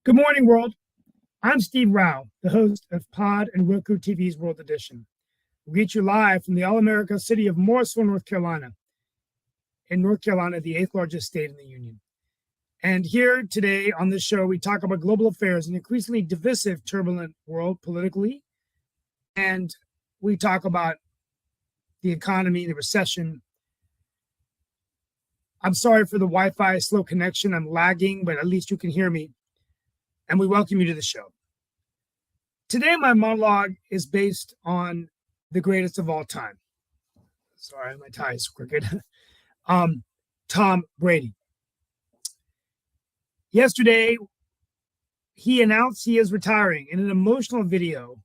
Good morning, world. I'm Steve Rao, the host of Pod and Roku TV's World Edition. We reach you live from the All-America city of Morrisville, North Carolina. In North Carolina, the 8th largest state in the Union. And here today on this show, we talk about global affairs, an increasingly divisive, turbulent world politically. And we talk about the economy, the recession. I'm sorry for the Wi-Fi slow connection. I'm lagging, but at least you can hear me. And we welcome you to the show. Today, my monologue is based on the greatest of all time. Sorry, my tie is crooked. Tom Brady. Yesterday, he announced he is retiring in an emotional video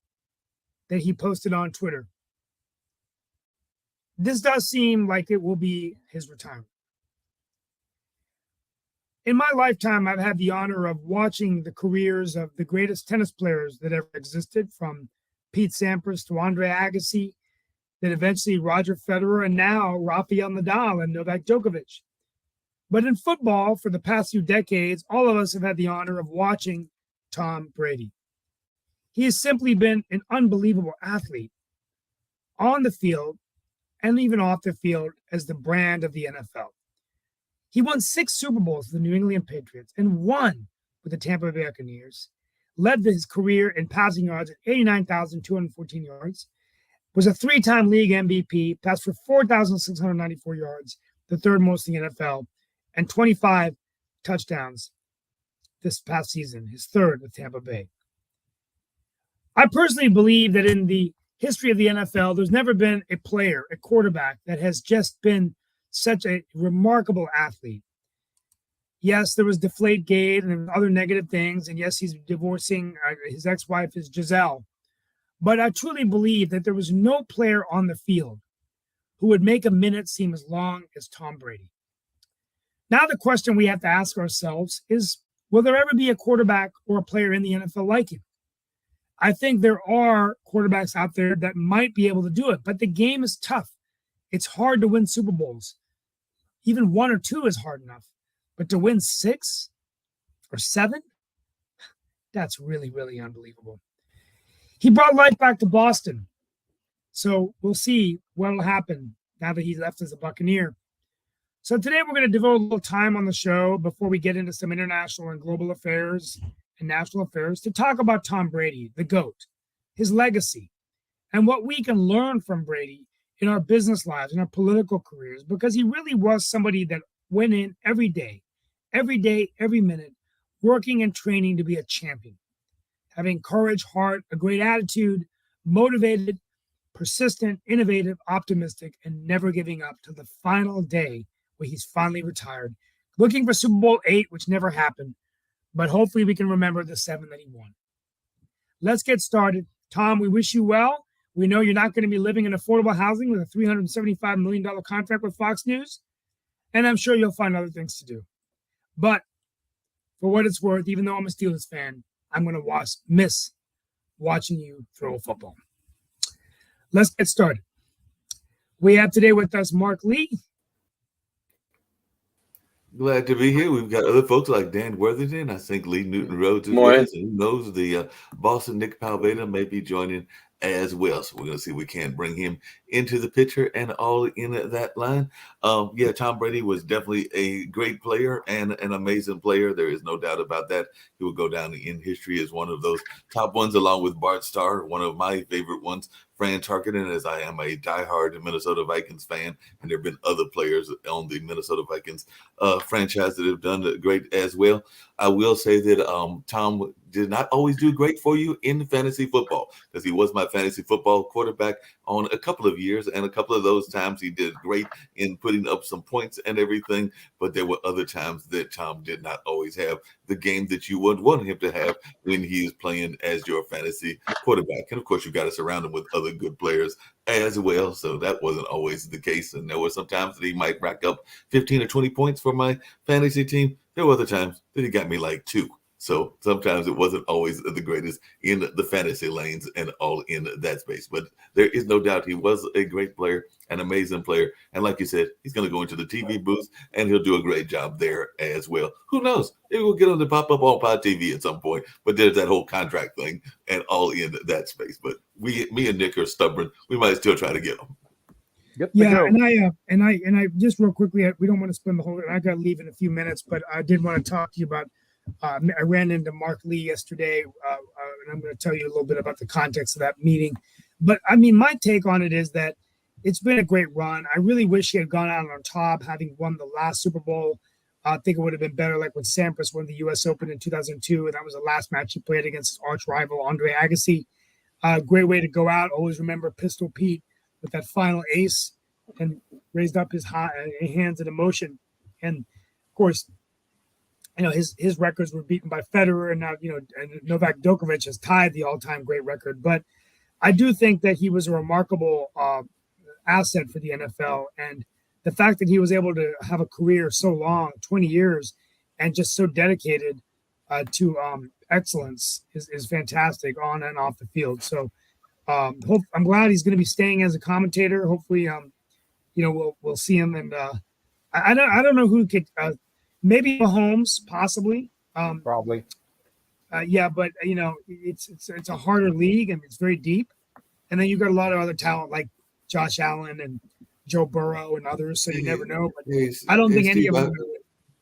that he posted on Twitter. This does seem like it will be his retirement. In my lifetime, I've had the honor of watching the careers of the greatest tennis players that ever existed, from Pete Sampras to Andre Agassi, then eventually Roger Federer, and now Rafael Nadal and Novak Djokovic. But in football, for the past few decades, all of us have had the honor of watching Tom Brady. He has simply been an unbelievable athlete on the field and even off the field as the brand of the NFL. He won 6 Super Bowls with the New England Patriots and won with the Tampa Bay Buccaneers, led his career in passing yards at 89,214 yards, was a 3-time league MVP, passed for 4,694 yards, the third most in the NFL, and 25 touchdowns this past season, his third with Tampa Bay. I personally believe that in the history of the NFL, there's never been a player, a quarterback, that has just been such a remarkable athlete. Yes, there was Deflategate and other negative things. And yes, he's divorcing. His ex-wife is Giselle. But I truly believe that there was no player on the field who would make a minute seem as long as Tom Brady. Now the question we have to ask ourselves is, will there ever be a quarterback or a player in the NFL like him? I think there are quarterbacks out there that might be able to do it, but the game is tough. It's hard to win Super Bowls. Even 1 or 2 is hard enough. But to win 6 or 7, that's really, really unbelievable. He brought life back to Boston. So we'll see what will happen now that he's left as a Buccaneer. So today we're going to devote a little time on the show before we get into some international and global affairs and national affairs to talk about Tom Brady, the GOAT, his legacy, and what we can learn from Brady in our business lives, in our political careers, because he really was somebody that went in every day, every minute, working and training to be a champion, having courage, heart, a great attitude, motivated, persistent, innovative, optimistic, and never giving up till the final day where he's finally retired, looking for Super Bowl 8, which never happened, but hopefully we can remember the 7 that he won. Let's get started. Tom, we wish you well. We know you're not going to be living in affordable housing with a $375 million contract with Fox News, and I'm sure you'll find other things to do. But for what it's worth, even though I'm a Steelers fan, I'm going to miss watching you throw a football. Let's get started. We have today with us Mark Lee. Glad to be here. We've got other folks like Dan Worthington. I think Lee Newton Rhodes is Morning. with us. And who knows, the Boston Nick Palveda may be joining as well. So we're going to see if we can bring him into the picture and all in that line. Tom Brady was definitely a great player and an amazing player. There is no doubt about that. He will go down in history as one of those top ones, along with Bart Starr, one of my favorite ones, Fran Tarkenton, as I am a diehard Minnesota Vikings fan, and there have been other players on the Minnesota Vikings franchise that have done great as well. I will say that Tom did not always do great for you in fantasy football, because he was my fantasy football quarterback on a couple of years, and a couple of those times he did great in putting up some points and everything. But there were other times that Tom did not always have the game that you would want him to have when he is playing as your fantasy quarterback. And of course, you got to surround him with other good players as well. So that wasn't always the case. And there were some times that he might rack up 15 or 20 points for my fantasy team. There were other times that he got me like 2. So sometimes it wasn't always the greatest in the fantasy lanes and all in that space. But there is no doubt he was a great player, an amazing player. And like you said, he's going to go into the TV booth and he'll do a great job there as well. Who knows? Maybe we'll get him to pop up on Pod TV at some point. But there's that whole contract thing and all in that space. But me and Nick are stubborn. We might still try to get him. Yep, Yeah, and I just real quickly, we don't want to spend the whole. I got to leave in a few minutes, but I did want to talk to you about. I ran into Mark Lee yesterday, and I'm going to tell you a little bit about the context of that meeting. But I mean, my take on it is that it's been a great run. I really wish he had gone out on top, having won the last Super Bowl. I think it would have been better, like when Sampras won the U.S. Open in 2002, and that was the last match he played against his arch rival Andre Agassi. Great way to go out. Always remember Pistol Pete with that final ace and raised up his hands in emotion. And of course, his records were beaten by Federer, and now, and Novak Djokovic has tied the all-time great record. But I do think that he was a remarkable asset for the NFL. And the fact that he was able to have a career so long, 20 years, and just so dedicated to excellence is fantastic on and off the field. So I'm glad he's going to be staying as a commentator. Hopefully, we'll see him. And I don't know who could. Maybe Mahomes, possibly. Probably. Yeah, but it's a harder league and it's very deep. And then you've got a lot of other talent like Josh Allen and Joe Burrow and others. So you never know. But I don't think any of them.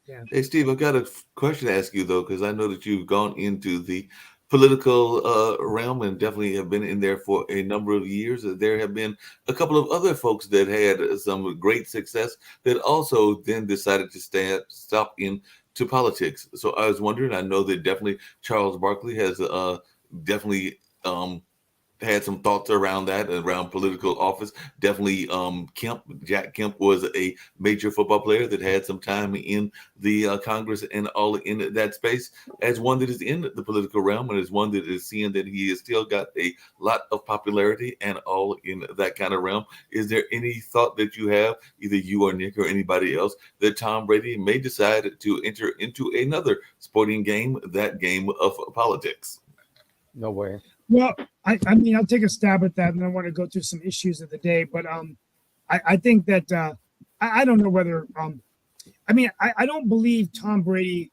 Yeah. Hey, Steve, I've got a question to ask you, though, because I know that you've gone into the political realm and definitely have been in there for a number of years. There have been a couple of other folks that had some great success that also then decided to stop into politics. So I was wondering, I know that definitely Charles Barkley has definitely had some thoughts around that, around political office. Definitely Jack Kemp was a major football player that had some time in the Congress and all in that space. As one that is in the political realm and as one that is seeing that he has still got a lot of popularity and all in that kind of realm, is there any thought that you have, either you or Nick or anybody else, that Tom Brady may decide to enter into another sporting game, that game of politics? No way. Well, I mean, I'll take a stab at that, and I want to go through some issues of the day. But I think that I don't know whether I don't believe Tom Brady.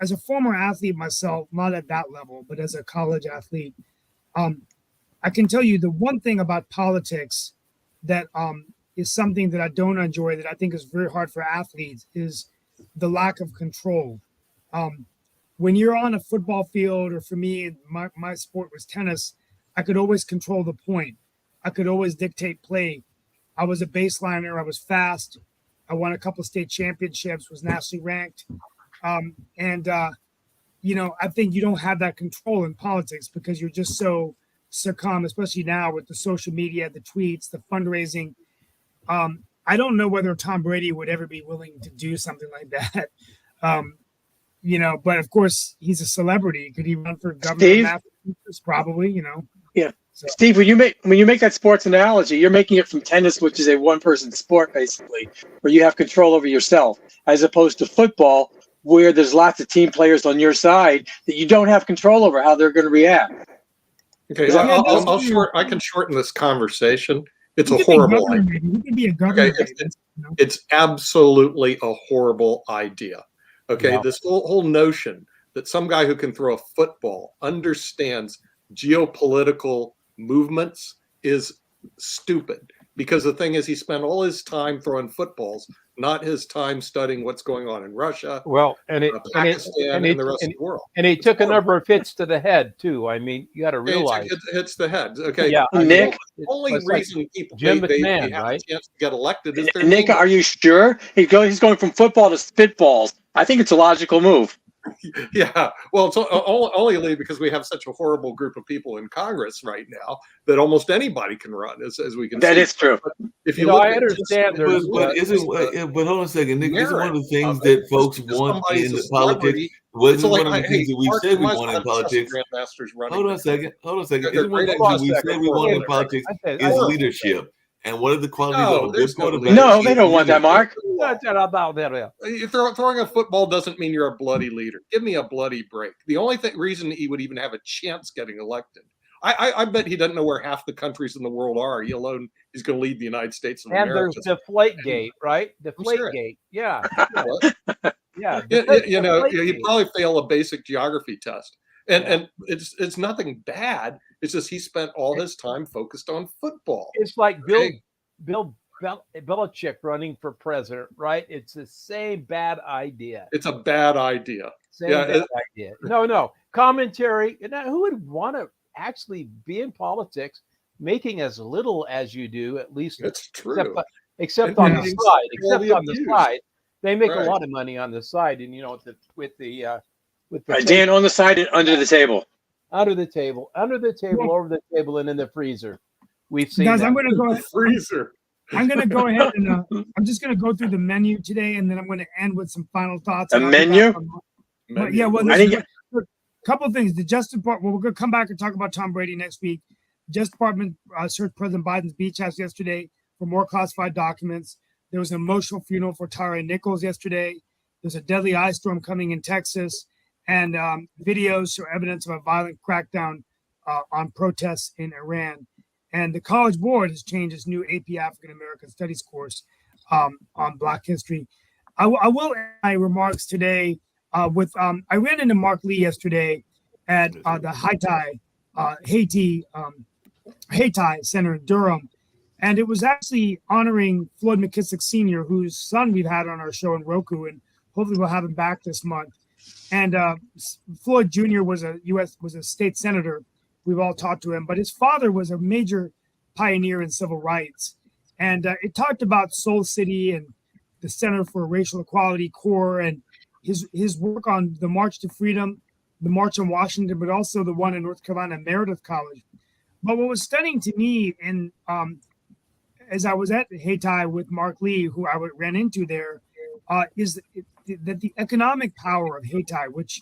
As a former athlete myself, not at that level, but as a college athlete, I can tell you the one thing about politics that is something that I don't enjoy, that I think is very hard for athletes, is the lack of control. When you're on a football field, or for me, my sport was tennis, I could always control the point. I could always dictate play. I was a baseliner. I was fast. I won a couple of state championships, was nationally ranked. I think you don't have that control in politics because you're just so succumb, especially now with the social media, the tweets, the fundraising. I don't know whether Tom Brady would ever be willing to do something like that. But of course he's a celebrity. Could he run for governor of Massachusetts? Probably, Yeah. So. Steve, when you make that sports analogy, you're making it from tennis, which is a one-person sport, basically, where you have control over yourself, as opposed to football, where there's lots of team players on your side that you don't have control over how they're going to react. Okay, I can shorten this conversation. It's a He horrible idea. could be a governor. Okay, it's absolutely a horrible idea. Okay, Yeah. this whole notion that some guy who can throw a football understands geopolitical movements is stupid. Because the thing is, he spent all his time throwing footballs, not his time studying what's going on in Russia, Well, Pakistan, and the rest of the world. And he took a number of hits to the head too. I mean, you got to realize. It hits the head. Okay. Yeah, Nick, The only reason people Jim they McMahon, have right? a chance to get elected is their Nick, name. are you sure? He's going from football to spitballs. I think it's a logical move. Yeah, well, it's only because we have such a horrible group of people in Congress right now that almost anybody can run, as we can That see. is true. But if You you know, look I at understand there's But hold on a second, Nick. Isn't one of the merit things of that it, folks just because want somebody's in a politics? celebrity, it's Wasn't like, one of the things hey, that we Mark, said you we might as want well in have chess politics? grandmasters running. Hold on a second. They're Isn't one of the great things at that we said we want in correlating. politics I said, is Sure. leadership? And one of the qualities No, of a there's good no quarterback No, they is don't want that, leadership. Mark. Throwing a football doesn't mean you're a bloody leader. Give me a bloody break. The only reason he would even have a chance getting elected, I bet he doesn't know where half the countries in the world are. He alone is going to lead the United States of and America. there's Deflategate, right? sure. Deflategate. Yeah. Yeah. He'd probably fail a basic geography test, and Yeah. and it's nothing bad. It's just he spent all his time focused on football. It's like Bill Okay. Belichick running for president, right? It's the same bad idea. It's a bad idea. Same Yeah, bad idea. No. Commentary. Who would want to actually be in politics making as little as you do, at least It's true. except And on being the side. Except sexually on the abused. side. They make Right. a lot of money on the side, and with the Dan on the side and under the table. under the table, over the table, and in the freezer. We've seen Guys, that. I'm going to go. Freezer. I'm going to go ahead and I'm just going to go through the menu today, and then I'm going to end with some final thoughts. A and I'll be back menu? on- But yeah, well, I this didn't is a couple of things. The Justice Department. Well, we're going to come back and talk about Tom Brady next week. Justice Department searched President Biden's beach house yesterday for more classified documents. There was an emotional funeral for Tyre Nichols yesterday. There's a deadly ice storm coming in Texas, and videos show evidence of a violent crackdown on protests in Iran. And the College Board has changed its new AP African American Studies course on Black history. I will end my remarks today with I ran into Mark Lee yesterday at the Hayti Center in Durham, and it was actually honoring Floyd McKissick Sr., whose son we've had on our show in Roku, and hopefully we'll have him back this month. And Floyd Jr. was a state senator. We've all talked to him, but his father was a major pioneer in civil rights. And it talked about Soul City and the Center for Racial Equality Core and his work on the March to Freedom, the March on Washington, but also the one in North Carolina, Meredith College. But what was stunning to me, and as I was at Hayti with Mark Lee, who I ran into there, is that the economic power of Hayti, which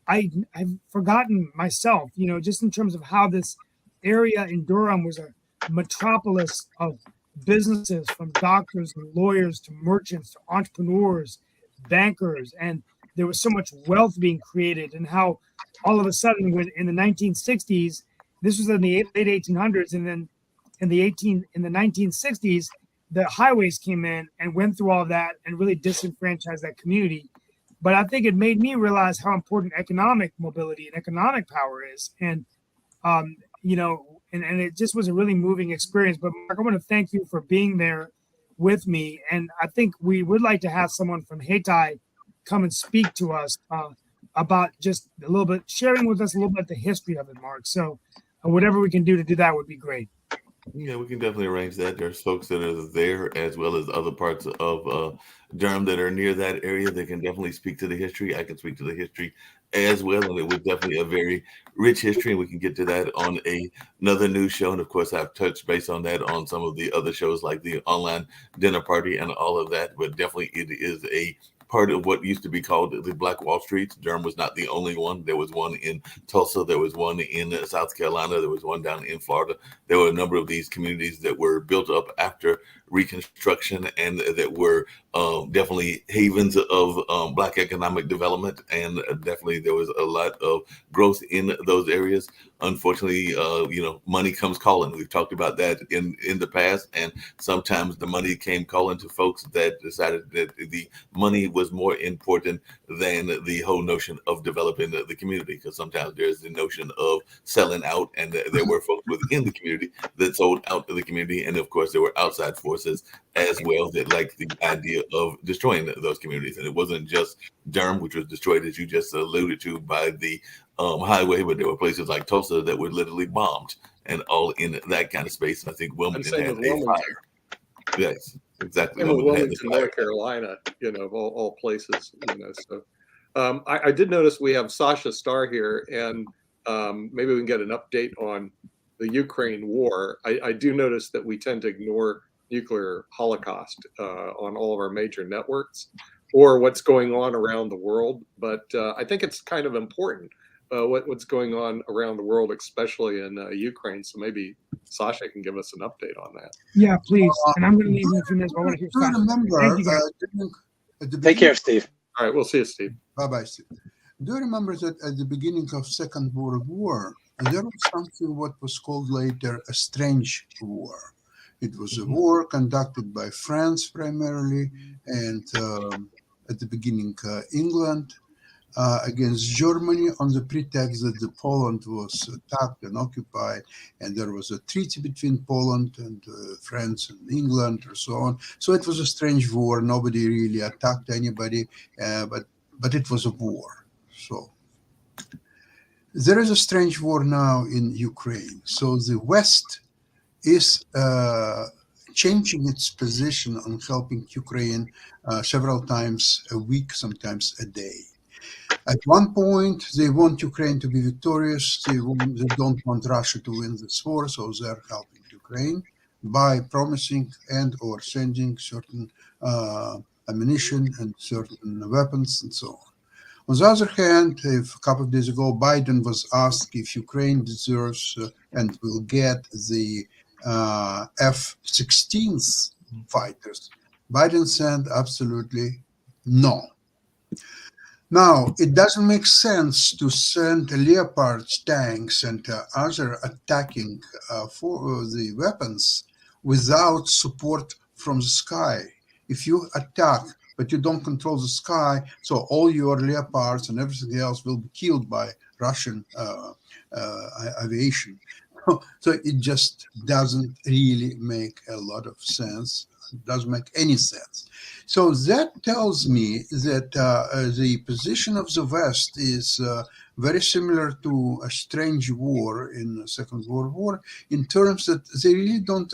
I've forgotten myself, just in terms of how this area in Durham was a metropolis of businesses, from doctors and lawyers to merchants to entrepreneurs, bankers, and there was so much wealth being created, and how all of a sudden, when in the 1960s, this was in the late 1800s, and then in the 1960s, the highways came in and went through all of that and really disenfranchised that community. But I think it made me realize how important economic mobility and economic power is. And, and it just was a really moving experience. But Mark, I want to thank you for being there with me. And I think we would like to have someone from Hayti come and speak to us about just a little bit, sharing with us a little bit the history of it, Mark. So whatever we can do to do that would be great. Yeah, we can definitely arrange that. There's folks that are there, as well as other parts of Durham that are near that area. They can definitely speak to the history. I can speak to the history as well, and it was definitely a very rich history. And we can get to that on another news show. And of course, I've touched base on that on some of the other shows, like the online dinner party and all of that. But definitely, it is a part of what used to be called the Black Wall Street. Durham was not the only one. There was one in Tulsa. There was one in South Carolina. There was one down in Florida. There were a number of these communities that were built up after Reconstruction and that were definitely havens of Black economic development. And definitely there was a lot of growth in those areas. Unfortunately, money comes calling. We've talked about that in the past. And sometimes the money came calling to folks that decided that the money was more important than the whole notion of developing the community. Because sometimes there's the notion of selling out, and there were folks within the community that sold out to the community. And of course, there were outside forces as well that liked the idea of destroying those communities. And it wasn't just Durham, which was destroyed, as you just alluded to, by the highway, but there were places like Tulsa that were literally bombed and all in that kind of space. And I think Wilmington had a fire. Yes, exactly. Wilmington, North Carolina, of all places, so I did notice we have Sasha Starr here, and maybe we can get an update on the Ukraine war. I do notice that we tend to ignore nuclear holocaust on all of our major networks or what's going on around the world. But I think it's kind of important what's going on around the world, especially in Ukraine. So maybe Sasha can give us an update on that. Yeah, please. And I'm going to leave in a few minutes. But I want to hear Do you Sasha. remember, Thank you, guys. at the Take care, Steve. All right, we'll see you, Steve. Bye-bye, Steve. Do you remember that at the beginning of Second World War, there was something what was called later a strange war? It was a war conducted by France primarily, and at the beginning England against Germany on the pretext that the Poland was attacked and occupied, and there was a treaty between Poland and France and England and so on. So it was a strange war. Nobody really attacked anybody, but it was a war. So there is a strange war now in Ukraine. So the West is changing its position on helping Ukraine several times a week, sometimes a day. At one point, they want Ukraine to be victorious. They don't want Russia to win this war, so they're helping Ukraine by promising and or sending certain ammunition and certain weapons and so on. On the other hand, a couple of days ago, Biden was asked if Ukraine deserves and will get the F-16 fighters. Biden said absolutely no. Now, it doesn't make sense to send Leopard tanks and other attacking for the weapons without support from the sky. If you attack, but you don't control the sky, so all your Leopards and everything else will be killed by Russian aviation. So it just doesn't really make a lot of sense. It doesn't make any sense. So that tells me that the position of the West is very similar to a strange war in the Second World War in terms that they really don't,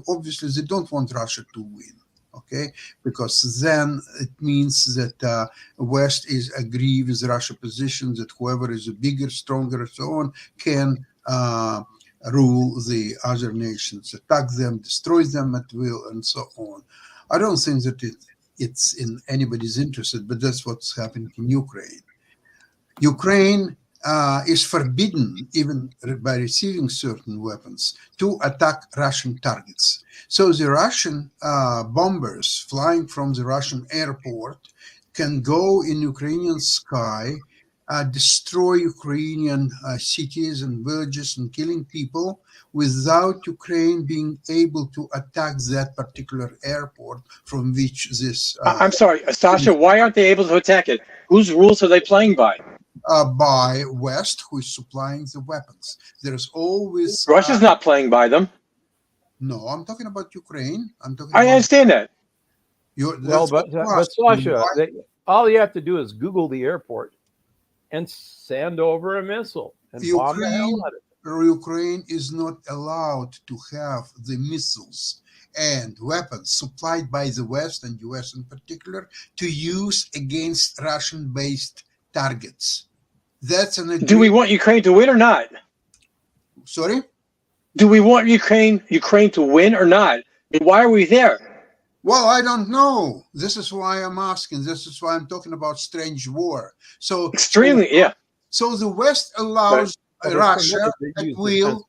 obviously they don't want Russia to win. Okay, because then it means that West is agree with Russia position that whoever is bigger, stronger, and so on can rule the other nations, attack them, destroy them at will, and so on. I don't think that it's in anybody's interest, but that's what's happening in Ukraine. Ukraine is forbidden, even by receiving certain weapons, to attack Russian targets. So the Russian bombers flying from the Russian airport can go in Ukrainian sky, destroy Ukrainian cities and villages and killing people without Ukraine being able to attack that particular airport from which this... I'm sorry, Sasha, why aren't they able to attack it? Whose rules are they playing by? By West, who is supplying the weapons. There's always... Russia's not playing by them. No, I'm talking about Ukraine. I understand that. Well, but Sasha, all you have to do is Google the airport and send over a missile and bomb the hell out of it. Ukraine is not allowed to have the missiles and weapons supplied by the West and US in particular to use against Russian-based targets. That's an agreement. Do we want Ukraine to win or not? Sorry? Do we want Ukraine to win or not? Why are we there? Well, I don't know. This is why I'm asking. This is why I'm talking about strange war. So extremely, yeah. So the West allows Russia at will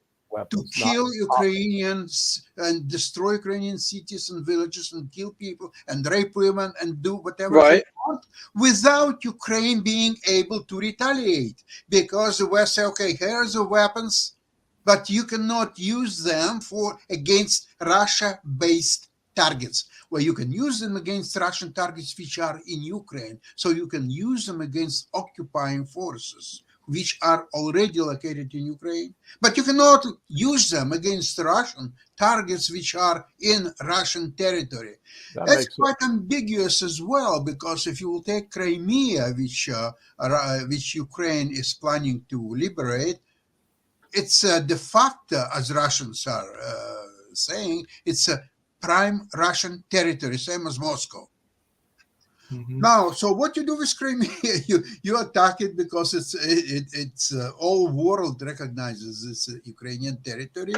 to kill Ukrainians and destroy Ukrainian cities and villages and kill people and rape women and do whatever they want without Ukraine being able to retaliate, because the West say, okay, here's the weapons, but you cannot use them against Russia-based targets. Well, you can use them against Russian targets which are in Ukraine, so you can use them against occupying forces which are already located in Ukraine, but you cannot use them against Russian targets which are in Russian territory. That's quite ambiguous as well, because if you will take Crimea, which Ukraine is planning to liberate, it's de facto, as Russians are saying, it's a prime Russian territory, same as Moscow. Now, so what you do with Crimea, you attack it because it's all world recognizes it's Ukrainian territory,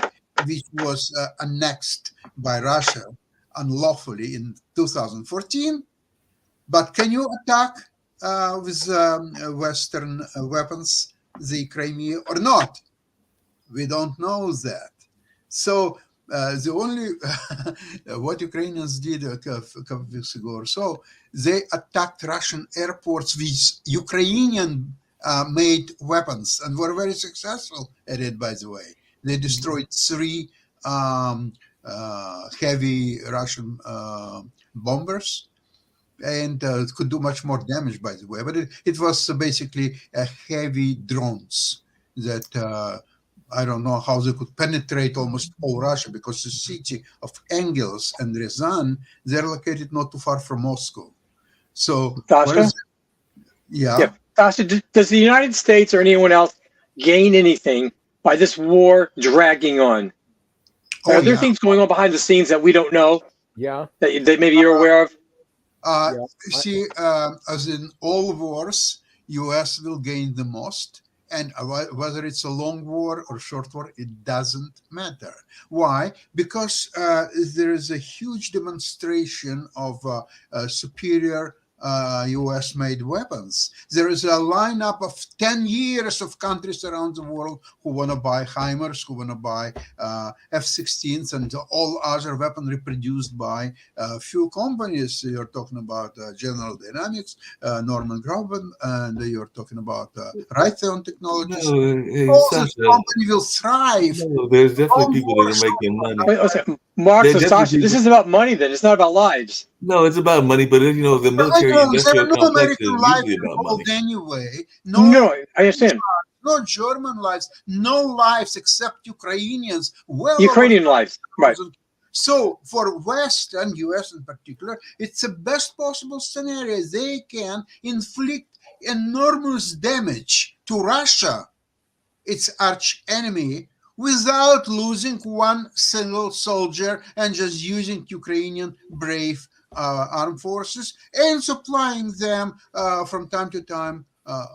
which was annexed by Russia unlawfully in 2014. But can you attack with Western weapons the Crimea or not? We don't know that. So the only what Ukrainians did a couple of weeks ago or so, they attacked Russian airports with Ukrainian made weapons and were very successful at it, by the way. They destroyed 3 heavy Russian bombers and could do much more damage, by the way. But it was basically heavy drones that I don't know how they could penetrate almost all Russia, because the city of Engels and Ryazan, they're located not too far from Moscow. So, Tasha? Yeah. Tasha, does the United States or anyone else gain anything by this war dragging on? Are there things going on behind the scenes that we don't know? Yeah. That maybe you're aware of? See, as in all wars, U.S. will gain the most. And whether it's a long war or short war, it doesn't matter. Why? Because there is a huge demonstration of superior US-made weapons. There is a lineup of 10 years of countries around the world who want to buy HIMARS, who want to buy F-16s and all other weaponry produced by few companies. You're talking about General Dynamics, Norman Grumman, and you're talking about Raytheon Technologies. All those companies will thrive. No, there's definitely people that are making money. Wait, Mark, so Sasha, this is about money then. It's not about lives. No, it's about money, but the military industrial complex is usually about money. Anyway, no, I understand. No German lives, no lives except Ukrainians. Well, Ukrainian lives, right? So for West and US in particular, it's the best possible scenario. They can inflict enormous damage to Russia, its arch enemy, without losing one single soldier and just using Ukrainian brave armed forces and supplying them from time to time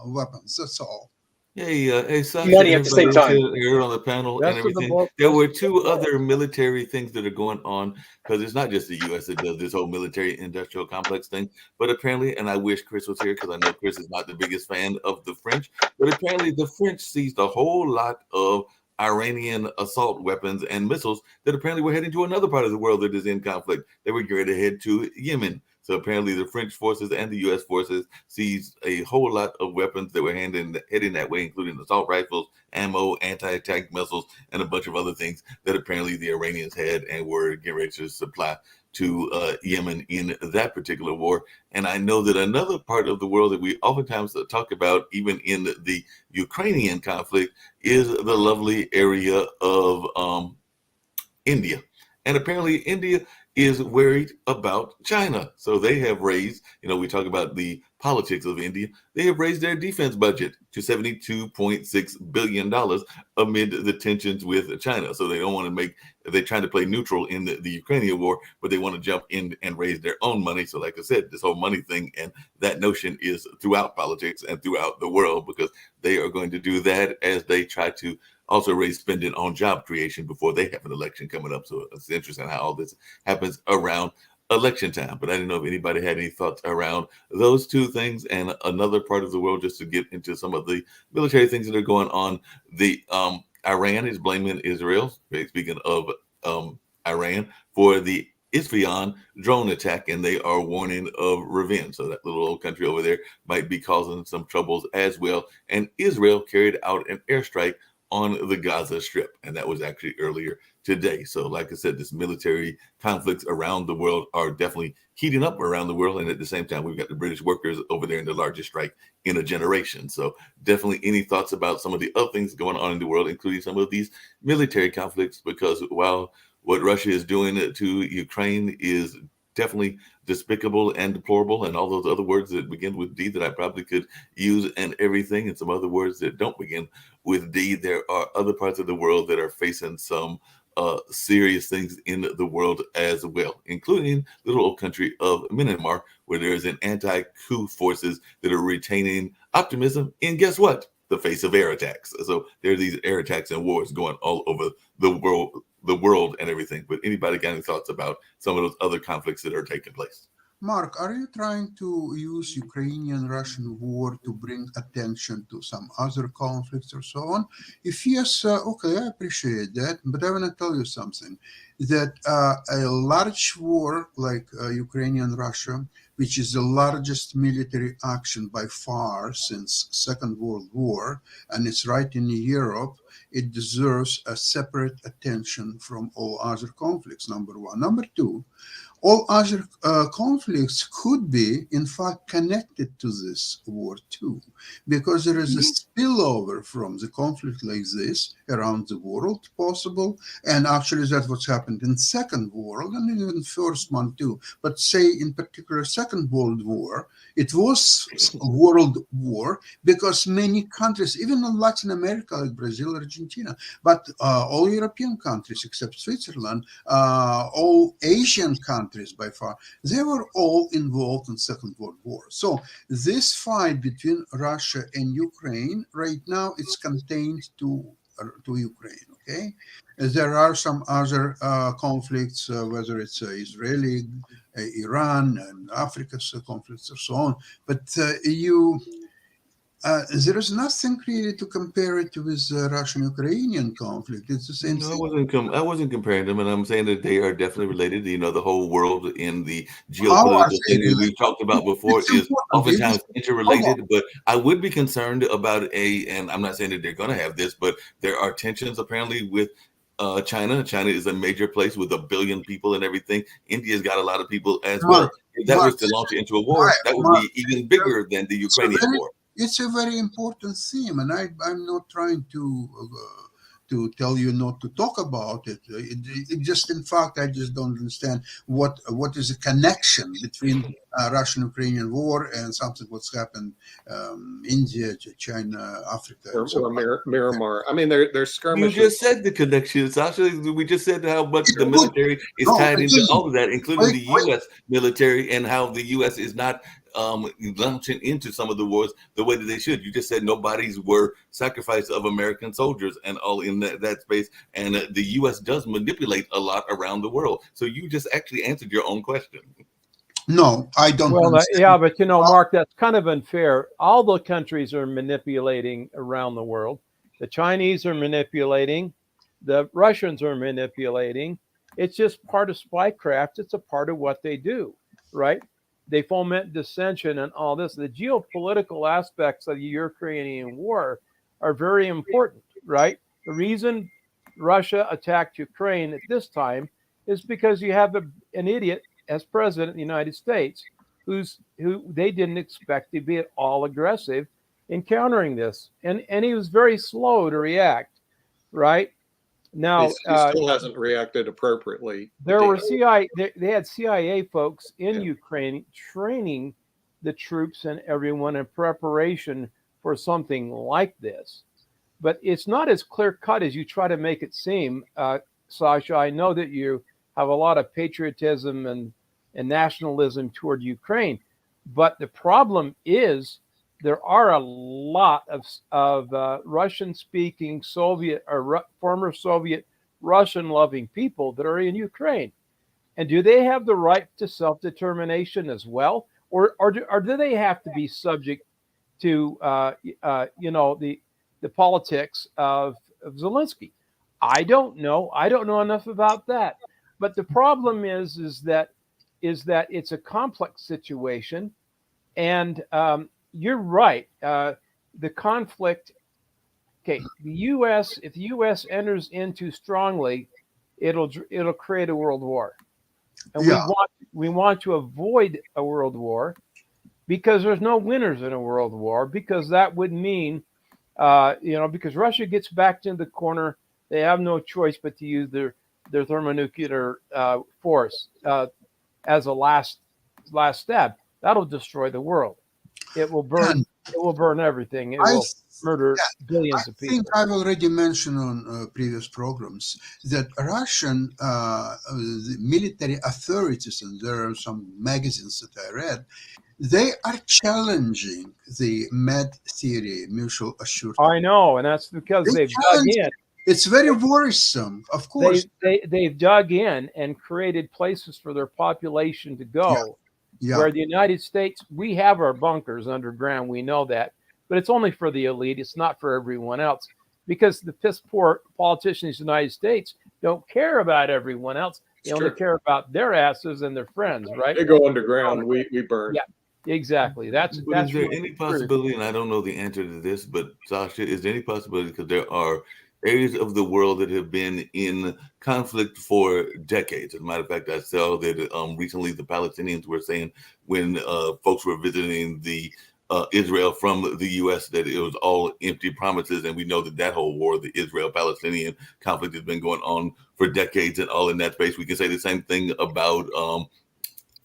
weapons. That's all. Hey, Sasha, money at the same time. Here on the panel and everything. There were 2 other military things that are going on, because it's not just the U.S. that does this whole military industrial complex thing, but apparently, and I wish Chris was here because I know Chris is not the biggest fan of the French, but apparently the French seized a whole lot of Iranian assault weapons and missiles that apparently were heading to another part of the world that is in conflict. They were going to head to Yemen. So apparently the French forces and the U.S. forces seized a whole lot of weapons that were heading that way, including assault rifles, ammo, anti-tank missiles, and a bunch of other things that apparently the Iranians had and were getting ready to supply to Yemen in that particular war. And I know that another part of the world that we oftentimes talk about, even in the Ukrainian conflict, is the lovely area of India. And apparently India is worried about China. So they have raised, we talk about the politics of India, they have raised their defense budget to $72.6 billion amid the tensions with China. So they don't want to they're trying to play neutral in the Ukrainian war, but they want to jump in and raise their own money. So like I said, this whole money thing and that notion is throughout politics and throughout the world, because they are going to do that as they try to also raise spending on job creation before they have an election coming up. So it's interesting how all this happens around election time. But I didn't know if anybody had any thoughts around those 2 things and another part of the world, just to get into some of the military things that are going on. The Iran is blaming Israel, speaking of Iran, for the Isfahan drone attack, and they are warning of revenge. So that little old country over there might be causing some troubles as well. And Israel carried out an airstrike on the Gaza Strip, and that was actually earlier today. So like I said, this military conflicts around the world are definitely heating up around the world, and at the same time we've got the British workers over there in the largest strike in a generation. So definitely any thoughts about some of the other things going on in the world, including some of these military conflicts, because while what Russia is doing to Ukraine is definitely despicable and deplorable, and all those other words that begin with D that I probably could use and everything, and some other words that don't begin with D. There are other parts of the world that are facing some serious things in the world as well, including the little old country of Myanmar, where there's an anti-coup forces that are retaining optimism in, guess what? The face of air attacks. So there are these air attacks and wars going all over the world and everything. But anybody got any thoughts about some of those other conflicts that are taking place? Mark, are you trying to use Ukrainian-Russian war to bring attention to some other conflicts or so on? If yes, okay, I appreciate that. But I want to tell you something, that a large war like Ukrainian-Russia, which is the largest military action by far since Second World War, and it's right in Europe, it deserves a separate attention from all other conflicts, number one. Number two, all other conflicts could be, in fact, connected to this war too, because there is a spillover from the conflict like this around the world possible, and actually that's what's happened in Second World and even First one too. But say in particular Second World War, it was a world war because many countries, even in Latin America like Brazil, Argentina, but all European countries except Switzerland, all Asian countries by far, they were all involved in Second World War. So this fight between Russia and Ukraine right now, it's contained to Ukraine, okay? There are some other conflicts, whether it's Israeli, Iran, and Africa's conflicts and so on, but there is nothing really to compare it with the Russian-Ukrainian conflict. It's the same thing. I wasn't comparing them, and I'm saying that they are definitely related. You know, the whole world in the geopolitical thing that we've talked about before is oftentimes interrelated. But I would be concerned about and I'm not saying that they're going to have this, but there are tensions apparently with China. China is a major place with 1 billion people and everything. India's got a lot of people as well. If that was to launch into a war, that would be even bigger than the Ukrainian war. It's a very important theme, and I'm not trying to tell you not to talk about it. It just, in fact, I just don't understand what is the connection between Russian-Ukrainian war and something what's happened India, China, Africa, or Myanmar. I mean, they're skirmishes. You just said the connection. It's actually, we just said how much the military is tied into all of that, including the U.S. military, and how the U.S. is not launching into some of the wars the way that they should. You just said nobody's were sacrifice of American soldiers and all in that space, and the U.S. does manipulate a lot around the world. So you just actually answered your own question. No, I don't. Well, yeah, but you know, Mark, that's kind of unfair. All the countries are manipulating around the world. The Chinese are manipulating. The Russians are manipulating. It's just part of spycraft. It's a part of what they do, right? They foment dissension and all this. The geopolitical aspects of the Ukrainian war are very important, right? The reason Russia attacked Ukraine at this time is because you have an idiot as president of the United States who they didn't expect to be at all aggressive in countering this. And he was very slow to react, right? Now, he still hasn't reacted appropriately. There were they had CIA folks in Ukraine training the troops and everyone in preparation for something like this. But it's not as clear cut as you try to make it seem, Sasha. I know that you have a lot of patriotism and nationalism toward Ukraine, but the problem is there are a lot of Russian-speaking Soviet or former Soviet Russian-loving people that are in Ukraine. And do they have the right to self-determination as well? Or do they have to be subject to, the politics of Zelensky? I don't know. I don't know enough about that. But the problem is that it's a complex situation. And you're right. The conflict, okay, if the U.S. enters into strongly, it'll create a world war. And we want to avoid a world war because there's no winners in a world war, because that would mean, because Russia gets backed into the corner, they have no choice but to use their thermonuclear force as a last step. That'll destroy the world. It will burn It will burn everything. It I will murder billions I of people. think I've already mentioned on previous programs that Russian the military authorities, and there are some magazines that I read, they are challenging the MED theory, mutual assured. I know, and that's because They they've dug challenge in. It's very worrisome, of course. They've dug in and created places for their population to go. Yeah, Where the United States, we have our bunkers underground, we know that, but it's only for the elite. It's not for everyone else, because the piss poor politicians in the United States don't care about everyone else. They It's only true. care about their asses and their friends, right? They go underground. We burn. Yeah. Exactly. That's But is there really any true. possibility, and I don't know the answer to this, but Sasha, is there any possibility, because there are areas of the world that have been in conflict for decades? As a matter of fact, I saw that recently the Palestinians were saying when folks were visiting the Israel from the U.S. that it was all empty promises, and we know that that whole war, the Israel-Palestinian conflict, has been going on for decades and all in that space. We can say the same thing about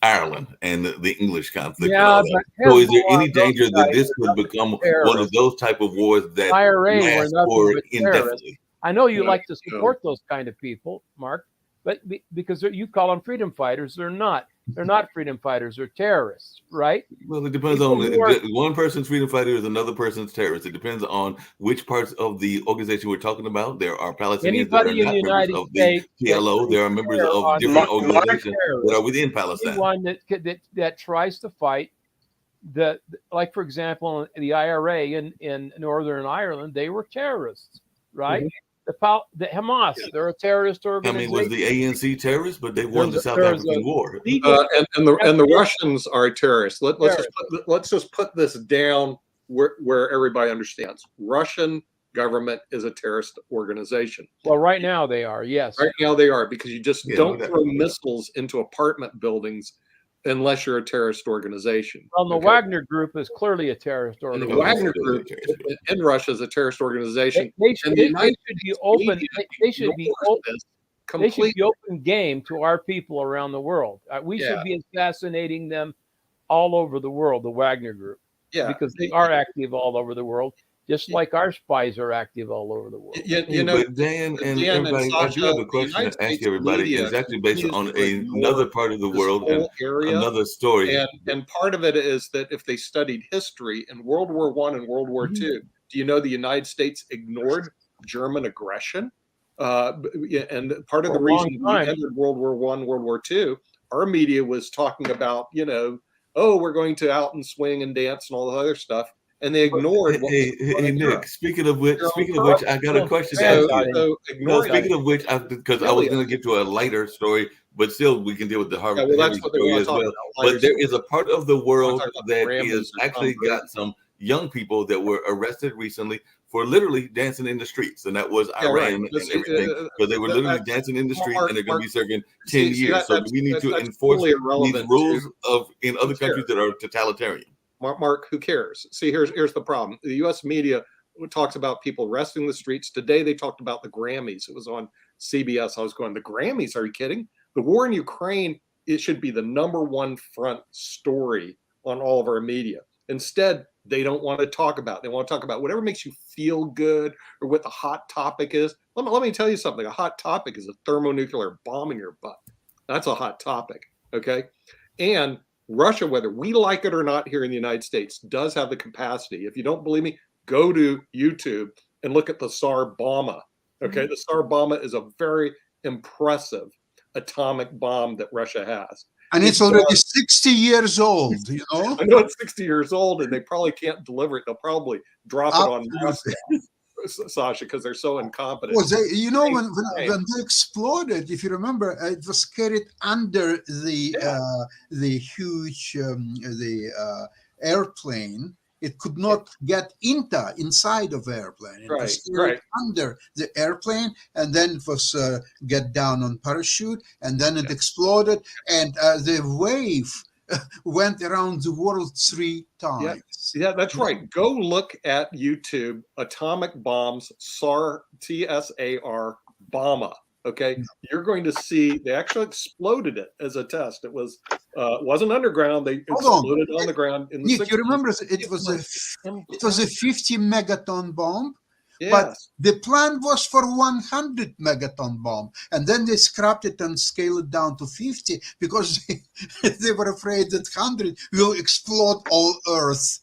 Ireland and the English conflict. Yeah, and all but that. So is there Hezbollah, any those danger that guys this are could nothing become but one of terrorists. those type of wars that IRA were last nothing for but terrorists. indefinitely? I know you Yeah, like to support those kind of people, Mark, but because you call them freedom fighters, they're not. They're not freedom fighters. They're terrorists, right? Well, it depends People on who are- one person's freedom fighter is another person's terrorist. It depends on which parts of the organization we're talking about. There are Palestinians that are Anybody in not the members United of the States that PLO. There are members care of on different Mark- organizations that are terrorists, within Palestine. anyone that tries to fight like for example, the IRA in Northern Ireland, they were terrorists, right? The Hamas, they're a terrorist I organization. mean, was the ANC terrorist? But they won the South There's African a War. legal And the Russians are terrorists. Let's just put this down where everybody understands. Russian government is a terrorist organization. Well, right now they are, yes. Right now they are, because you just Yeah, don't no doubt. throw missiles into apartment buildings unless you're a terrorist organization. Well, the Okay. Wagner Group is clearly a terrorist And the organization. Wagner Group in Russia is a terrorist organization. They should, and the they United should be open. They should be ignores open. this They should completely. be open game to our people around the world. We should Yeah. be assassinating them all over the world, the Wagner Group, Yeah, because they are active all over the world, just like our spies are active all over the world. You know, but Dan and Dan and everybody, I do have Sasha, a question the United to ask States everybody. media And it's actually based continues on to ignore another part of the this world and whole area. another story. And part of it is that if they studied history in World War I and World War II, do you know the United States ignored German aggression? And part of For the a long reason we time. entered World War I, World War II, our media was talking about, oh, we're going to out and swing and dance and all the other stuff. And they ignored what was Hey, going on in Europe. Nick. Speaking of which, They're I got a question to So, ask you. so No, ignoring speaking of which, because I was Really? going to get to a lighter story, but still, we can deal with the Yeah, Harvard well, that's what they story want as to talk well. about. But there is a part of the world talk about the that Grammys is or Tom actually Brady. got some young people that were arrested recently for literally dancing in the streets, and that was Yeah, right. Iran This- and everything, because they were literally that's- dancing in the street, Mark- and they're going to be serving 10 See, years. So that's- we need to that's enforce totally these irrelevant rules to- in other countries that are totalitarian. Mark, who cares? See, here's the problem. The U.S. media talks about people resting the streets. Today, they talked about the Grammys. It was on CBS. I was going, the Grammys? Are you kidding? The war in Ukraine, it should be the number one front story on all of our media. Instead, they don't want to talk about it. They want to talk about whatever makes you feel good or what the hot topic is. Let me tell you something. A hot topic is a thermonuclear bomb in your butt. That's a hot topic, okay? And Russia, whether we like it or not here in the United States, does have the capacity. If you don't believe me, go to YouTube and look at the Tsar Bomba. Okay, the Tsar Bomba is a very impressive atomic bomb that Russia has. And it's already 60 years old, you know? I know it's 60 years old and they probably can't deliver it. They'll probably drop it on Moscow, Sasha, because they're so incompetent. Well, when they exploded, if you remember, it was carried under the huge airplane. It could not get inside of airplane. It was carried under the airplane, and then it was get down on parachute, and then it exploded, and the wave went around the world 3 times. Yeah, that's right. Go look at YouTube, atomic bombs, SAR, T-S-A-R, Bomba. Okay, you're going to see they actually exploded it as a test. It was It wasn't underground. They Hold on. exploded on the ground in the Nick, 60s. you remember it was a 50 megaton bomb, but Yes. the plan was for 100 megaton bomb, and then they scrapped it and scaled it down to 50 because they were afraid that 100 will explode all Earth.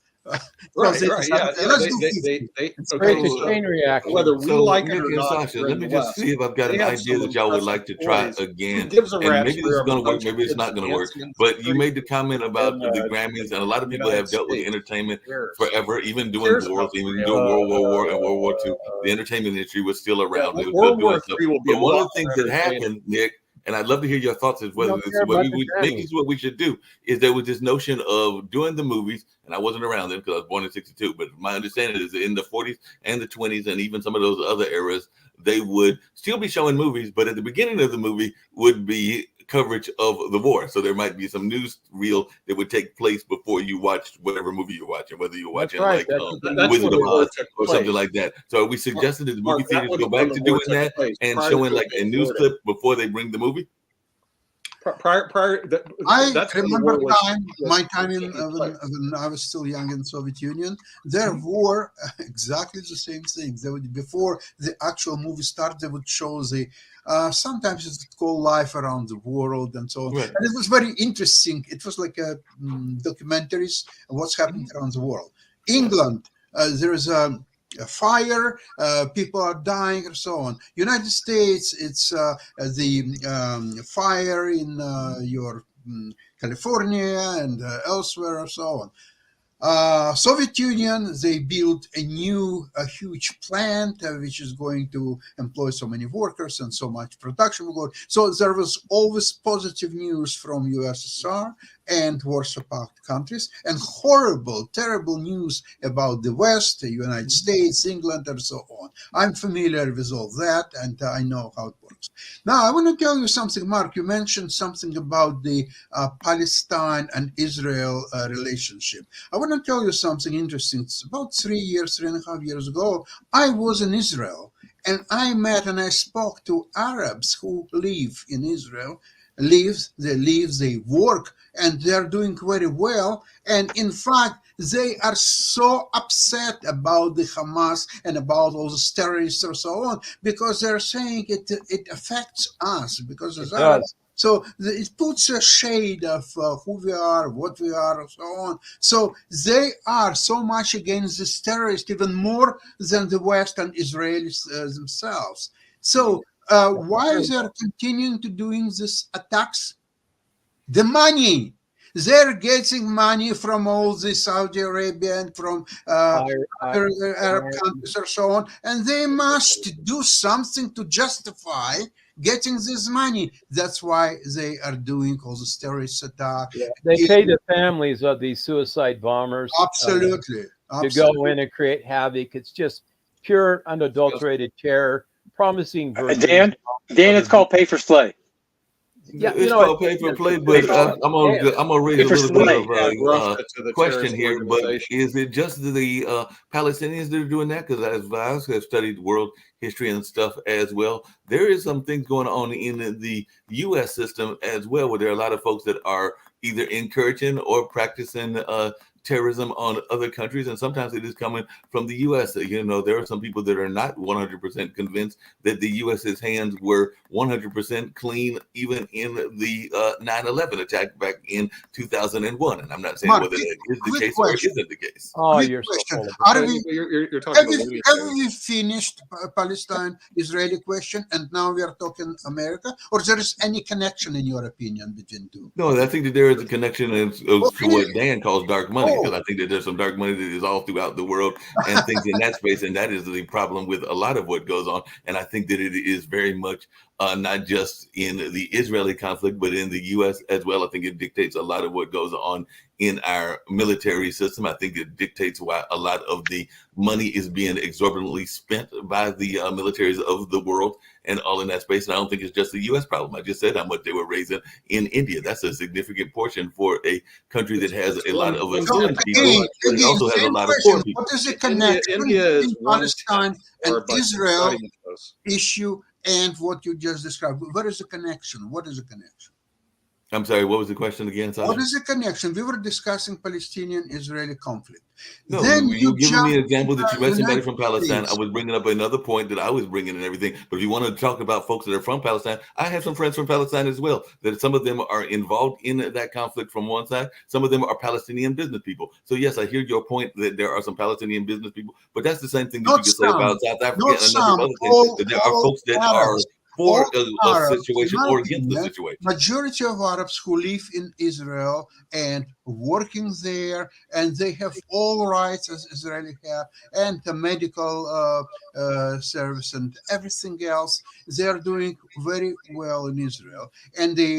Right, they right, decided, yeah. let's do 50. It's Okay, great so, chain reaction. whether we So, like it Nick or and not, Sasha, we're let in me the just West. see if I've got They an have idea some that y'all would impressive like to try toys. again. Who gives a And rat's maybe this is rear of a going to work, bunch of maybe it's kids not going to work. dancing in But you street made the comment about in, the Grammys, and a lot of people United have dealt with States? entertainment Cares? forever, even doing Cares wars, about even the doing World War War and World War II. The entertainment industry was still Yeah, around. They were still World doing War stuff. III will be But a one of lot the things more that entertaining. happened, Nick, and I'd love to hear your thoughts, is We whether don't this care is what about we the would, maybe Grammys. this is what we should do, is there was this notion of doing the movies, and I wasn't around then because I was born in 62, but my understanding is that in the 40s and the 20s and even some of those other eras, they would still be showing movies, but at the beginning of the movie would be coverage of the war. So there might be some news reel that would take place before you watched whatever movie you're watching, whether you're That's watching right. like That's That's Wizard when of the war Oz took or something place. like that. So are we suggesting that the movie Mark, that theaters would go be back when to the war doing took that place, and prior showing to like a being news awarded. clip before they bring the movie? Prior, I that's when the remember war was my time in taking place. when I was still young in Soviet Union. There were exactly the same things. They would, before the actual movie started, they would show the sometimes it's called Life Around the World and so on. Right. And it was very interesting. It was like a documentaries of what's happening around the world. England, there is a fire, people are dying, and so on. United States, it's the fire in your California and elsewhere, and so on. Soviet Union, they built a huge plant which is going to employ so many workers and so much production will go. So there was always positive news from USSR and Warsaw Pact countries, and horrible, terrible news about the West, the United States, England, and so on. I'm familiar with all that, and I know how it works. Now, I want to tell you something, Mark. You mentioned something about the Palestine and Israel relationship. I want to tell you something interesting. It's about 3.5 years ago, I was in Israel, and I met and I spoke to Arabs who live in Israel. They work, and they're doing very well. And in fact, they are so upset about the Hamas and about all the terrorists and so on, because they're saying it affects us because as It Arabs. does. So it puts a shade of who we are, what we are, and so on. So they are so much against this terrorist, even more than the West and Israelis themselves. So why is they continuing to doing these attacks? The money. They're getting money from all the Saudi Arabia and from other Arab countries or so on, and they must do something to justify getting this money. That's why they are doing all the terrorist attacks. Yeah. They pay the families of these suicide bombers Absolutely. to go in and create havoc. It's just pure, unadulterated terror, promising. Dan, it's called pay for slay. Yeah, It's called pay for play, but I'm gonna raise a little bit of a question here. But is it just the Palestinians that are doing that? Because as I have studied world history and stuff as well, there is some things going on in the U.S. system as well, where there are a lot of folks that are either encouraging or practicing terrorism on other countries, and sometimes it is coming from the U.S. You know, there are some people that are not 100% convinced that the U.S.'s hands were 100% clean, even in the 9/11 attack back in 2001. And I'm not saying Mark, whether that is the quick case or it question. isn't the case. Oh, Quick you're so question. full of it. Are we, You're talking have about we, Looney have Tunes. we finished Palestine-Israeli question, and now we are talking America, or there is any connection in your opinion between two? No, I think that there is a connection to what Dan calls dark money, because I think that there's some dark money that is all throughout the world and things in that space, and that is the problem with a lot of what goes on. And I think that it is very much not just in the Israeli conflict, but in the U.S. as well. I think it dictates a lot of what goes on in our military system. I think it dictates why a lot of the money is being exorbitantly spent by the militaries of the world and all in that space. And I don't think it's just a U.S. problem. I just said how much they were raising in India. That's a significant portion for a country that has a lot of affluent people, but it also has a lot of poor people. What is the connection India is between Palestine and or by Israel studying those. issue and what you just described? What is the connection? What is the connection? I'm sorry, what was the question again, What Sasha? is the connection? We were discussing Palestinian-Israeli conflict. No, Then you were giving jump me an to example that the you met somebody United from Palestine. I States. was bringing up another point that I was bringing and everything. But if you want to talk about folks that are from Palestine, I have some friends from Palestine as well. That some of them are involved in that conflict from one side. Some of them are Palestinian business people. So yes, I hear your point that there are some Palestinian business people, but that's the same thing that Not you could say about some, South Africa not and a number of some, other things. That there are all folks that are Arabs. for All a Arabs, in situation my or against the opinion, situation. majority of Arabs who live in Israel and working there, and they have all rights as Israeli have, and the medical service and everything else. They are doing very well in Israel. And the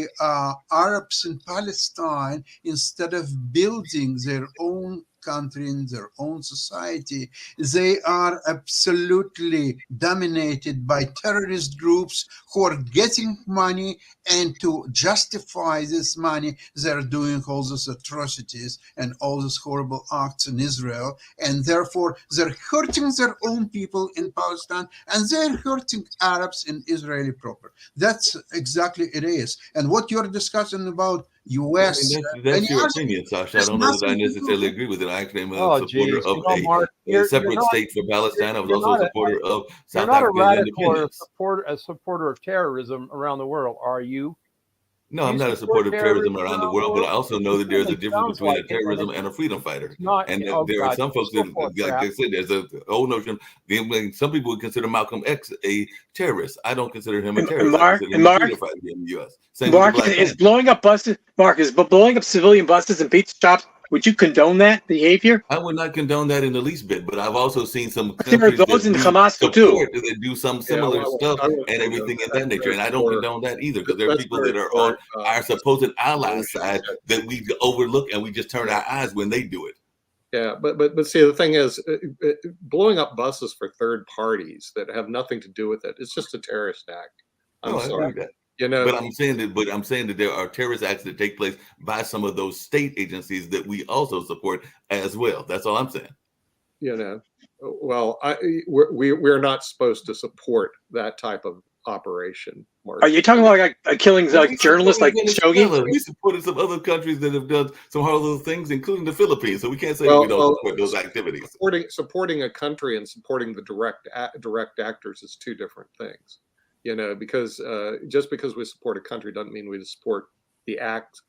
Arabs in Palestine, instead of building their own country in their own society, they are absolutely dominated by terrorist groups who are getting money, and to justify this money they're doing all these atrocities and all these horrible acts in Israel, and therefore they're hurting their own people in Palestine, and they're hurting Arabs in Israeli proper. That's exactly it is. And what you're discussing about I US mean, that's your any opinion, Sasha. I has don't know that I nothing to do necessarily with agree with it. I actually am a Oh, supporter geez. of Mark, a separate state for Palestine. I was you're also a not a supporter of you're South not a Africa's radical or independence. a supporter of terrorism around the world, are you? No, Do I'm you not a support supporter of terrorism terrorism around the around the world, but I world? also know It that there's a certainly difference sounds between a like it, and terrorism and a freedom fighter. it's not. And that Oh there are God, some you're folks so that, full of like crap. I said, there's a whole notion. Some people would consider Malcolm X a terrorist. I don't consider him a And terrorist. I Mark, consider and him a Mark, freedom fighter here in the U.S. Same with the Mark Black is Panther. blowing up buses. Mark is blowing up civilian buses and pizza shops. Would you condone that behavior? I would not condone that in the least bit, but I've also seen some There are countries that those in we Hamas too. support that do some Yeah, similar stuff I would and condone everything of that. that nature. And I don't condone that either, because there are That's people very that are poor, on our supposed ally leadership. side that we overlook and we just turn our eyes when they do it. Yeah, but see, the thing is, blowing up buses for third parties that have nothing to do with it, it's just a terrorist act. I'm No, I agree sorry. with that. You know, But I'm saying that there are terrorist acts that take place by some of those state agencies that we also support as well. That's all I'm saying. you know, well, we're not supposed to support that type of operation, Mark. Are you talking about like killings Well, like we journalists like supported Khashoggi? Venezuela. We supported some other countries that have done some horrible things, including the Philippines. So we can't say that we don't support those activities. Supporting a country and supporting the direct actors is two different things. You know, because just because we support a country doesn't mean we support the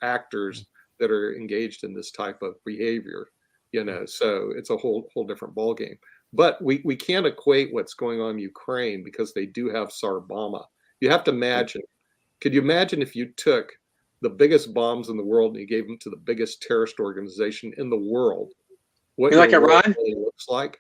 actors that are engaged in this type of behavior. You know, so it's a whole different ballgame. But we can't equate what's going on in Ukraine, because they do have Tsar-Bomba. You have to imagine. Could you imagine if you took the biggest bombs in the world and you gave them to the biggest terrorist organization in the world? What Like your world Iran? really looks like?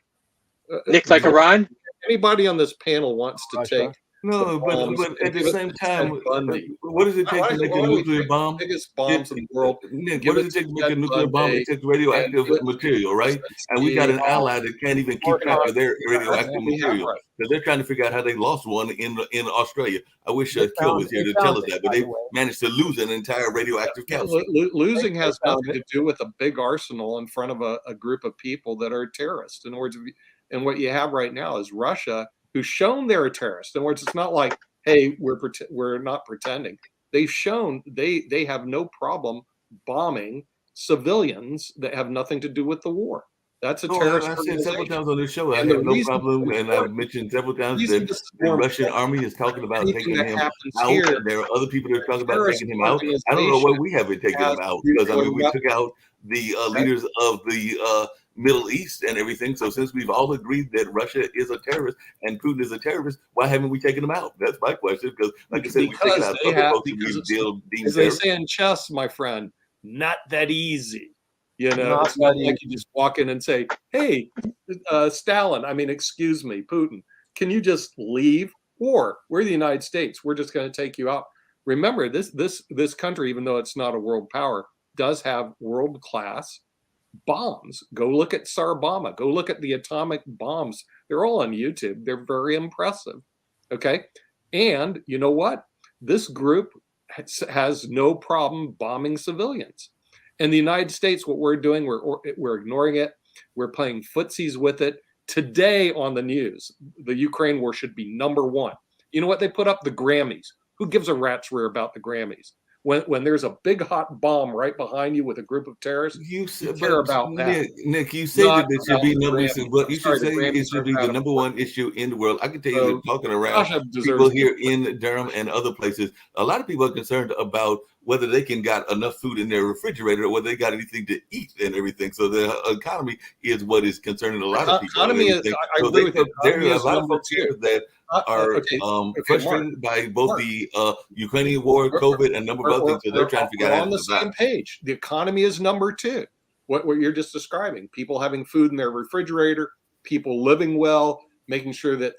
Nick, like Iran? Anybody on this panel wants to Russia. take No, but bombs at and the give it same to time, Ted Bundy? what does it take Why to make a don't we nuclear take bomb? the biggest bombs in the world, Nick, give what does it it take to to make a Ted nuclear bomb? Bundy, It takes and radioactive give it to material, right? And we got an ally that can't even keep track of their radioactive we have material. right. So they're trying to figure out how they lost one in Australia. I wish They Kill was here they to tell found us it, that, but by they the way. managed to lose an entire radioactive calcium. Losing has found nothing to do with a big arsenal in front of a group of people that are terrorists. In other words, and what you have right now is Russia, who's shown they're a terrorist. In other words, it's not like, hey, we're not pretending. They've shown they have no problem bombing civilians that have nothing to do with the war. That's a No, terrorist I've said several organization. times on this show, I And the have no reason problem, to and I've support- mentioned several times reason that to the support Russian army is talking about anything taking that him happens out. here, There are other people that are talking about terrorist taking him out. I don't know why we haven't taken has him out, because I nuclear mean we took weapons. out the leaders of the Middle East and everything. So since we've all agreed that Russia is a terrorist and Putin is a terrorist, why haven't we taken him out? That's my question. Because like I said, we've taken out other folks that we deemed as they terrorists. say in chess, my friend, not that easy. You know, Not it's not that like you just walk in and say, "Hey, Stalin, I mean, excuse me, Putin, can you just leave?" Or we're the United States, we're just going to take you out. Remember, this country, even though it's not a world power, does have world class bombs. Go look at Tsar-Bomba. Go look at the atomic bombs. They're all on YouTube. They're very impressive. Okay, and you know what? This group has no problem bombing civilians. In the United States, what we're doing, we're ignoring it. We're playing footsies with it. Today on the news, the Ukraine war should be number one. You know what? They put up the Grammys. Who gives a rat's rear about the Grammys? when there's a big hot bomb right behind you with a group of terrorists. You said, care but about that. Nick, you say Not that it should be about the number, Grammys. but you Sorry, should the say Grammys it should aren't be the that number one issue in the world. I can tell you So, that talking around Sasha deserves people to be- here in Durham and other places, a lot of people are concerned about whether they can got enough food in their refrigerator or whether they got anything to eat and everything. So the economy is what is concerning a lot of people. and Economy is- everything. I So agree with you. there are Economy a is lot of number folks here two. that are Okay, frustrated by both Mark. the Ukrainian war, COVID, and a number of other things. So they're trying to figure out we're how on to the survive. same page. The economy is number two. What you're just describing: people having food in their refrigerator, people living well, making sure that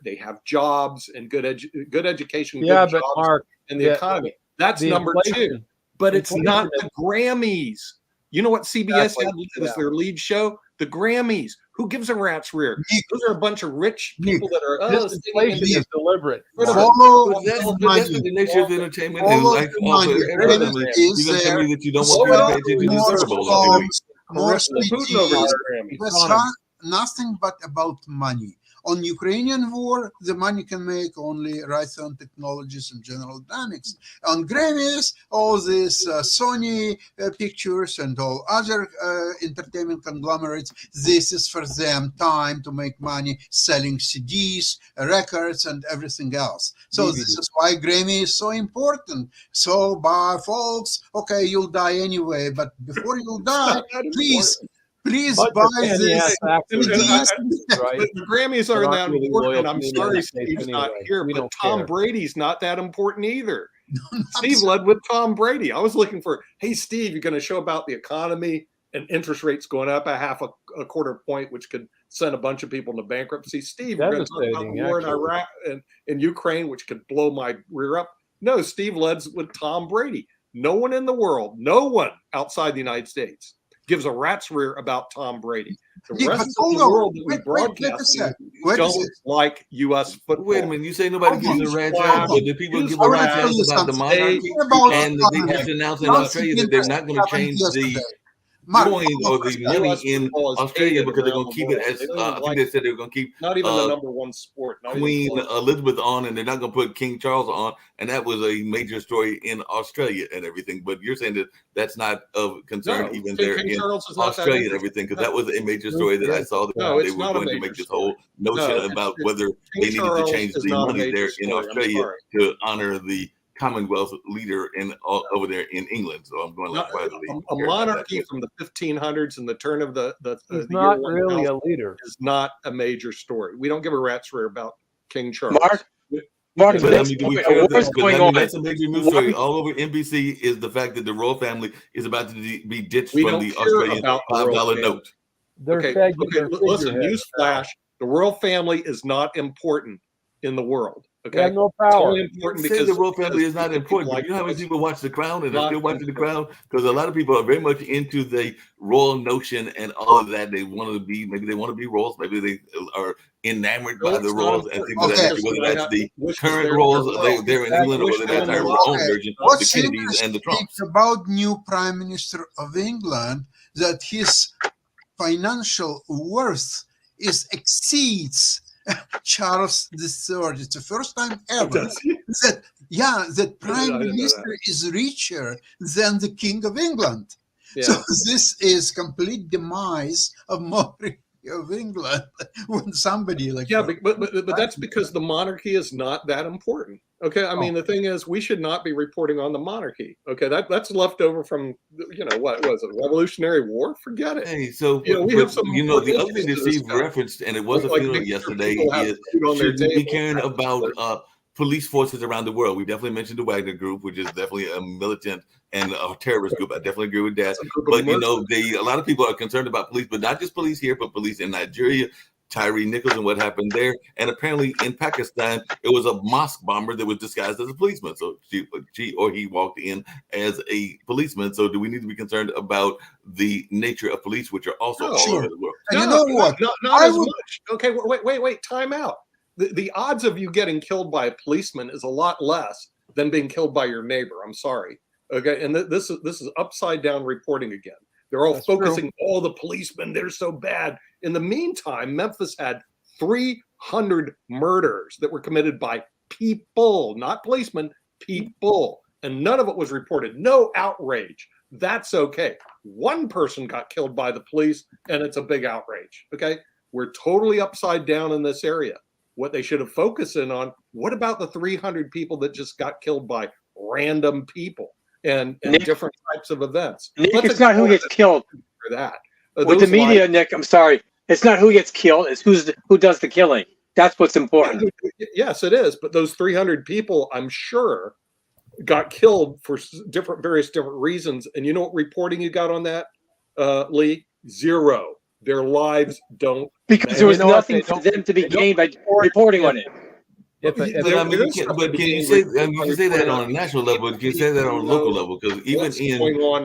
they have jobs and good education, Yeah, good but jobs, Mark, and the economy. That's the number two. inflation- But it's inflation not is- the Grammys. You know what CBS Exactly, had as their lead show? The Grammys. Who gives a rat's rear? Nick, Those are a bunch of rich Nick, people that are This inflation is deliberate. Critical. Mark. follow But that's money. the nature of entertainment, and Follow like the money. everything, Grammys you're is gonna tell there. me that you don't Slow want to down. pay attention to the More Super Bowl every week. songs, more Putin over speeches. the Grammys. That's nothing but about money. On Ukrainian war, the money can make only Raytheon Technologies and General Dynamics. On Grammys, all these Sony pictures and all other entertainment conglomerates, this is for them time to make money selling CDs, records, and everything else. So this is why Grammy is so important. So, bye, folks. Okay, you'll die anyway, but before you die, please Bunch buy of candy-ass this. actors, CDs. right? The Grammys They're are not that really important. loyal I'm to the sorry United States Steve's not anyway. here, We but don't Tom care. Brady's not that important either. Steve led with Tom Brady. I was looking for, hey, Steve, you're going to show about the economy and interest rates going up a quarter point, which could send a bunch of people into bankruptcy. Steve, you're going to talk about Devastating, the war in actually. Iraq and in Ukraine, which could blow my rear up. No, Steve led with Tom Brady. No one in the world, no one outside the United States gives a rat's rear about Tom Brady. The Yeah, rest but of the hold on. world that we Wait a broadcast sec. Wait a don't sec. like U.S. football. Wait a minute, you say nobody Hold gives on. a rat's Hold ass, on. but the people Use give I a want to rat's tell ass you about the something. monarchy, About and they economy. just announced in Something Australia that they're not going to happened change the yesterday. Mark, coin or the money US in football is Australia hated because they're around going to the keep it world. as They don't I even think like they said they were going to keep not even the uh, number one sport. Not even Queen close. Elizabeth on, and they're not going to put King Charles on, and that was a major story in Australia and everything. But you're saying that that's not of concern No, even King there in Charles is not that Australia and interesting. everything, because that was a major story that I saw that No, they it's were not a going to major make this story. whole notion No, about it's- whether King they needed to Charles change is the not a money major there in story. I'm Australia sorry. to honor the Commonwealth leader in over there in England. So I'm going like A monarchy from the 1500s and the turn of the He's year not 1000 really a leader. is not a major story. We don't give a rat's rear about King Charles. Mark, But I mean, do we a care war that? is But going I mean, on. that's a major news story all over NBC. Is the fact that the royal family is about to be ditched We from don't the care Australian about the royal $5 family. note. They're Okay, listen, figureheads. newsflash: the royal family is not important in the world. They Okay, have no it's power. only You important say because the royal family is not people important, but like you know how many us. people watch The Crown and are Not still watching The important. Crown? Because a lot of people are very much into the royal notion and all of that. They want to be, maybe they want to be royals, maybe they are enamored No, by the it's not royals and important. things of that Okay. nature, whether Just that's the wishes current they're royals in their they're in world. England, or Wish whether they're that's in their their own world. version, the What's Kennedys and the interesting Trumps. about new Prime Minister of England that his financial worth exceeds Charles III. It's the first time ever that I Prime didn't know Minister is richer than the King of England. Yeah. So this is complete demise of monarchy of England when somebody like Yeah, but that's because the monarchy is not that important. Okay, I mean the thing is, we should not be reporting on the monarchy. Okay, that's left over from what was it, Revolutionary War? Forget it. Hey, so You know, we but, have some the other thing issues that to Steve discuss. referenced, and it was a Like funeral making sure yesterday, people have is food on their should we be table. caring about police forces around the world? We definitely mentioned the Wagner Group, which is definitely a militant and a terrorist group. I definitely agree with that. It's a group of But you know, mercenaries. a lot of people are concerned about police, but not just police here, but police in Nigeria. Tyree Nichols and what happened there, and apparently in Pakistan it was a mosque bomber that was disguised as a policeman. So she or he walked in as a policeman. So do we need to be concerned about the nature of police, which are also No. all Sure. over the world? And you know what? Not I as would- much. Okay, wait. Time out. The odds of you getting killed by a policeman is a lot less than being killed by your neighbor. I'm sorry. Okay, and this is upside down reporting again. They're all That's focusing, the policemen, they're so bad. In the meantime, Memphis had 300 murders that were committed by people, not policemen, people. and none of it was reported. No outrage. That's okay. One person got killed by the police, and it's a big outrage. Okay, we're totally upside down in this area. What they should have focused in on, what about the 300 people that just got killed by random people and Nick, different types of events? Nick, Let's it's not who gets killed. for that. With the Those media, Nick, I'm sorry. It's not who gets killed. It's who does the killing. That's what's important. Yes, it is. But those 300 people, I'm sure, got killed for various different reasons. And you know what reporting you got on that, Lee? Zero. Their lives don't. Because there was nothing for them to be gained by reporting on it. If But I mean, but can you say? I mean, you can say that on a national level. But can you say that on a local level? Because even in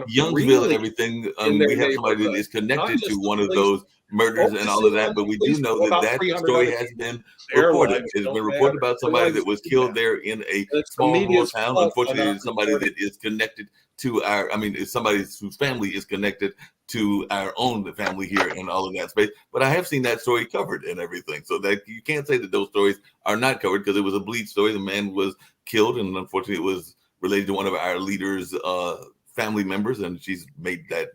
Youngsville and everything, we have somebody that is connected to one of those murders and all of that. But we do know that story has been reported. It's been reported about somebody that was killed there in a small rural town. Unfortunately, it's somebody that is connected to our. I mean, it's somebody whose family is connected to our own family here in all of that space. But I have seen that story covered and everything. So that you can't say that those stories are not covered, because it was a bleed story. The man was killed, and unfortunately it was related to one of our leaders' family members, and she's made that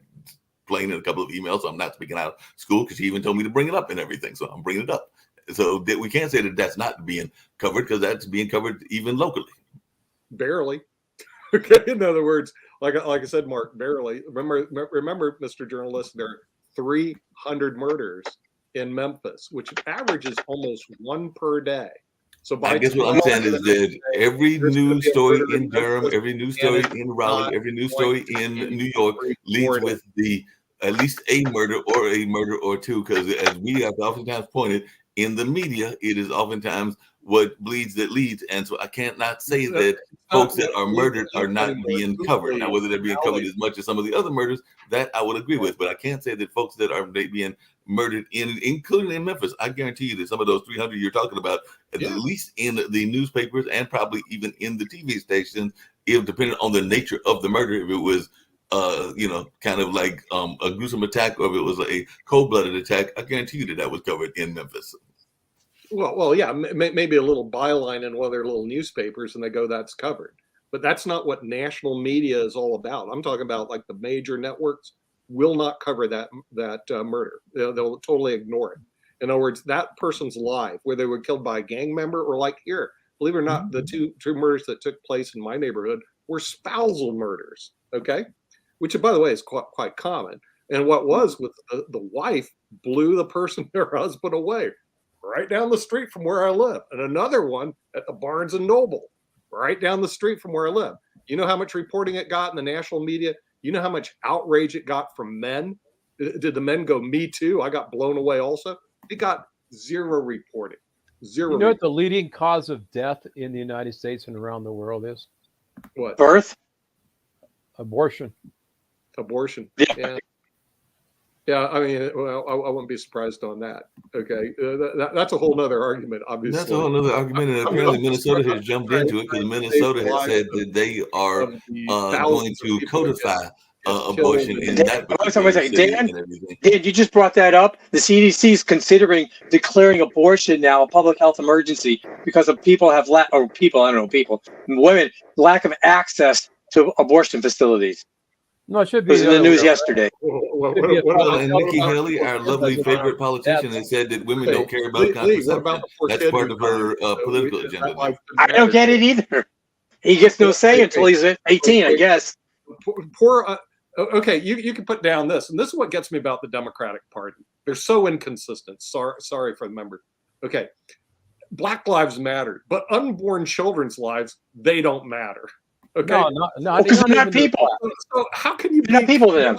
plain in a couple of emails. So I'm not speaking out of school, because she even told me to bring it up and everything. So I'm bringing it up. So that we can't say that that's not being covered, because that's being covered even locally. Barely. Okay. In other words, like I said, Mark, barely. Remember, Mr. Journalist, there are 300 murders in Memphis, which averages almost one per day. So I guess what I'm saying is that every news story in Durham, every news story in Raleigh, every news story in New York leads with at least a murder or two, because as we have oftentimes pointed in the media, it is oftentimes what bleeds that leads. And so I can't not say that folks that are murdered are not being covered. Now, whether they're being covered as much as some of the other murders, that I would agree with. But I can't say that folks that are being murdered including in Memphis, I guarantee you that some of those 300 you're talking about, at least in the newspapers and probably even in the TV stations, if depending on the nature of the murder, if it was kind of like a gruesome attack, or if it was a cold-blooded attack, I guarantee you that was covered in Memphis. Well, yeah, maybe a little byline in one of their little newspapers, and they go, that's covered. But that's not what national media is all about. I'm talking about like the major networks will not cover that murder. They'll totally ignore it. In other words, that person's life, whether they were killed by a gang member or like here, believe it or not, the two murders that took place in my neighborhood were spousal murders, okay? Which, by the way, is quite common. And what was with the wife blew the person, her husband, away right down the street from where I live. And another one at the Barnes and Noble, right down the street from where I live. You know how much reporting it got in the national media? You know how much outrage it got from men? Did the men go, me too? I got blown away also? It got zero reporting. Zero. You know what the leading cause of death in the United States and around the world is? What? Birth? Abortion. Abortion. Yeah. Yeah, I mean, well, I wouldn't be surprised on that. Okay, that's a whole nother argument, obviously. That's a whole other argument, and apparently Minnesota has jumped into it, because Minnesota has said that they are going to codify abortion in that. Dan, you just brought that up. The CDC is considering declaring abortion now a public health emergency because of women lack of access to abortion facilities. No, it should It be was in the news yesterday. Well, and Nikki Haley, our lovely favorite politician, has said that women don't care about contraception. That's part of her political agenda. I don't get it either. He gets no say until he's 18, I guess. Okay, you can put down this, and this is what gets me about the Democratic Party. They're so inconsistent. Sorry for the members. Okay, Black lives matter, but unborn children's lives, they don't matter. Okay, no, because they're not people. So how can you be not people to them?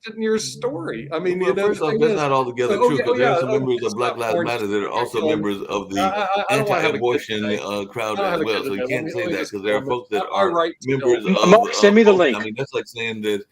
In your story? I mean, first off, that's not altogether true, because there are some members of Black Lives Matter that are also members of the anti-abortion crowd as well. So you can't say that, because there are folks that are members of. Mark, send me the link. I mean, that's like saying that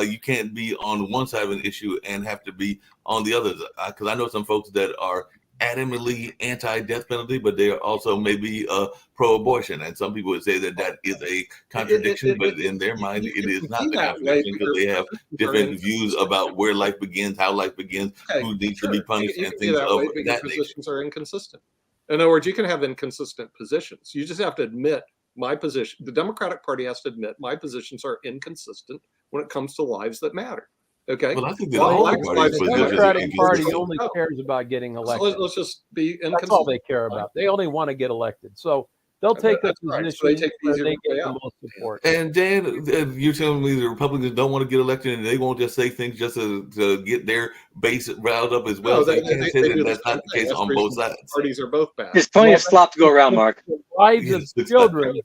you can't be on one side of an issue and have to be on the other. Because I know some folks that are adamantly anti-death penalty, but they are also maybe pro-abortion, and some people would say that is a contradiction, but in their mind it is not a contradiction, because they have different views about where life begins, how life begins, who needs to be punished, and things of that nature. Positions are inconsistent. In other words, you can have inconsistent positions. You just have to admit my position. The Democratic Party has to admit my positions are inconsistent when it comes to lives that matter. Okay. Well, I think that Well, all Black the Lives parties' The Matter. positions are Democratic Party inconsistent. only cares about getting So elected. let's just be inconsistent. That's all they care about. They only want to get elected. So they'll take the That's right. So they position take the where easier they way get the out. most support. And Dan, you're telling me the Republicans don't want to get elected and they won't just say things just to get their base riled up as well. No, So they, you can't they, say they that do the that's same not the thing. case That's on the both reason sides. parties are both bad. There's plenty of slop to go around, Mark. The lives Yes, of children,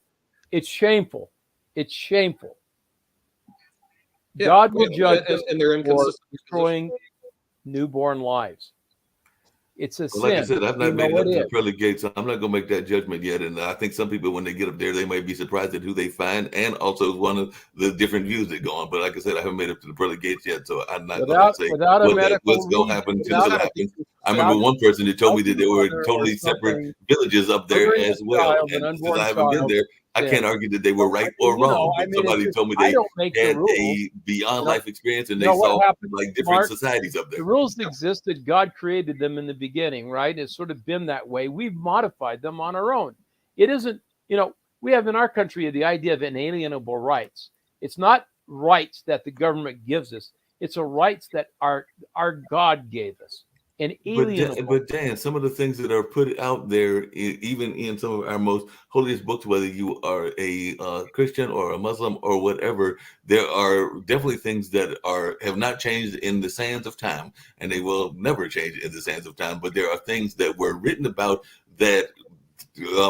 it's shameful. It's shameful. Yeah, God will judge us and they're for inconsistent. destroying newborn lives. It's a Well, like I sin. said, I've We not made know it up it to is. the pearly gates. So I'm not going to make that judgment yet. And I think some people, when they get up there, they may be surprised at who they find and also one of the different views that go on. But like I said, I haven't made it up to the pearly gates yet. So I'm not going Without to say without a medical what's going to reason, happen without until it a- happens. I without remember one person that told me that there were mother or totally separate something, villages up there murdering a as well. child, an And since unborn I haven't been child, there, I yeah. can't argue that they were Well, I right mean, or you know, wrong. I But mean, it's somebody just- told me I they don't make the had rules. a beyond life experience and You they know what saw happened, like different Mark? societies up there. The rules existed. God created them in the beginning, right? It's sort of been that way. We've modified them on our own. It isn't, we have in our country the idea of inalienable rights. It's not rights that the government gives us. It's a rights that our God gave us. But Dan, some of the things that are put out there, even in some of our most holiest books, whether you are a Christian or a Muslim or whatever, there are definitely things that have not changed in the sands of time, and they will never change in the sands of time. But there are things that were written about that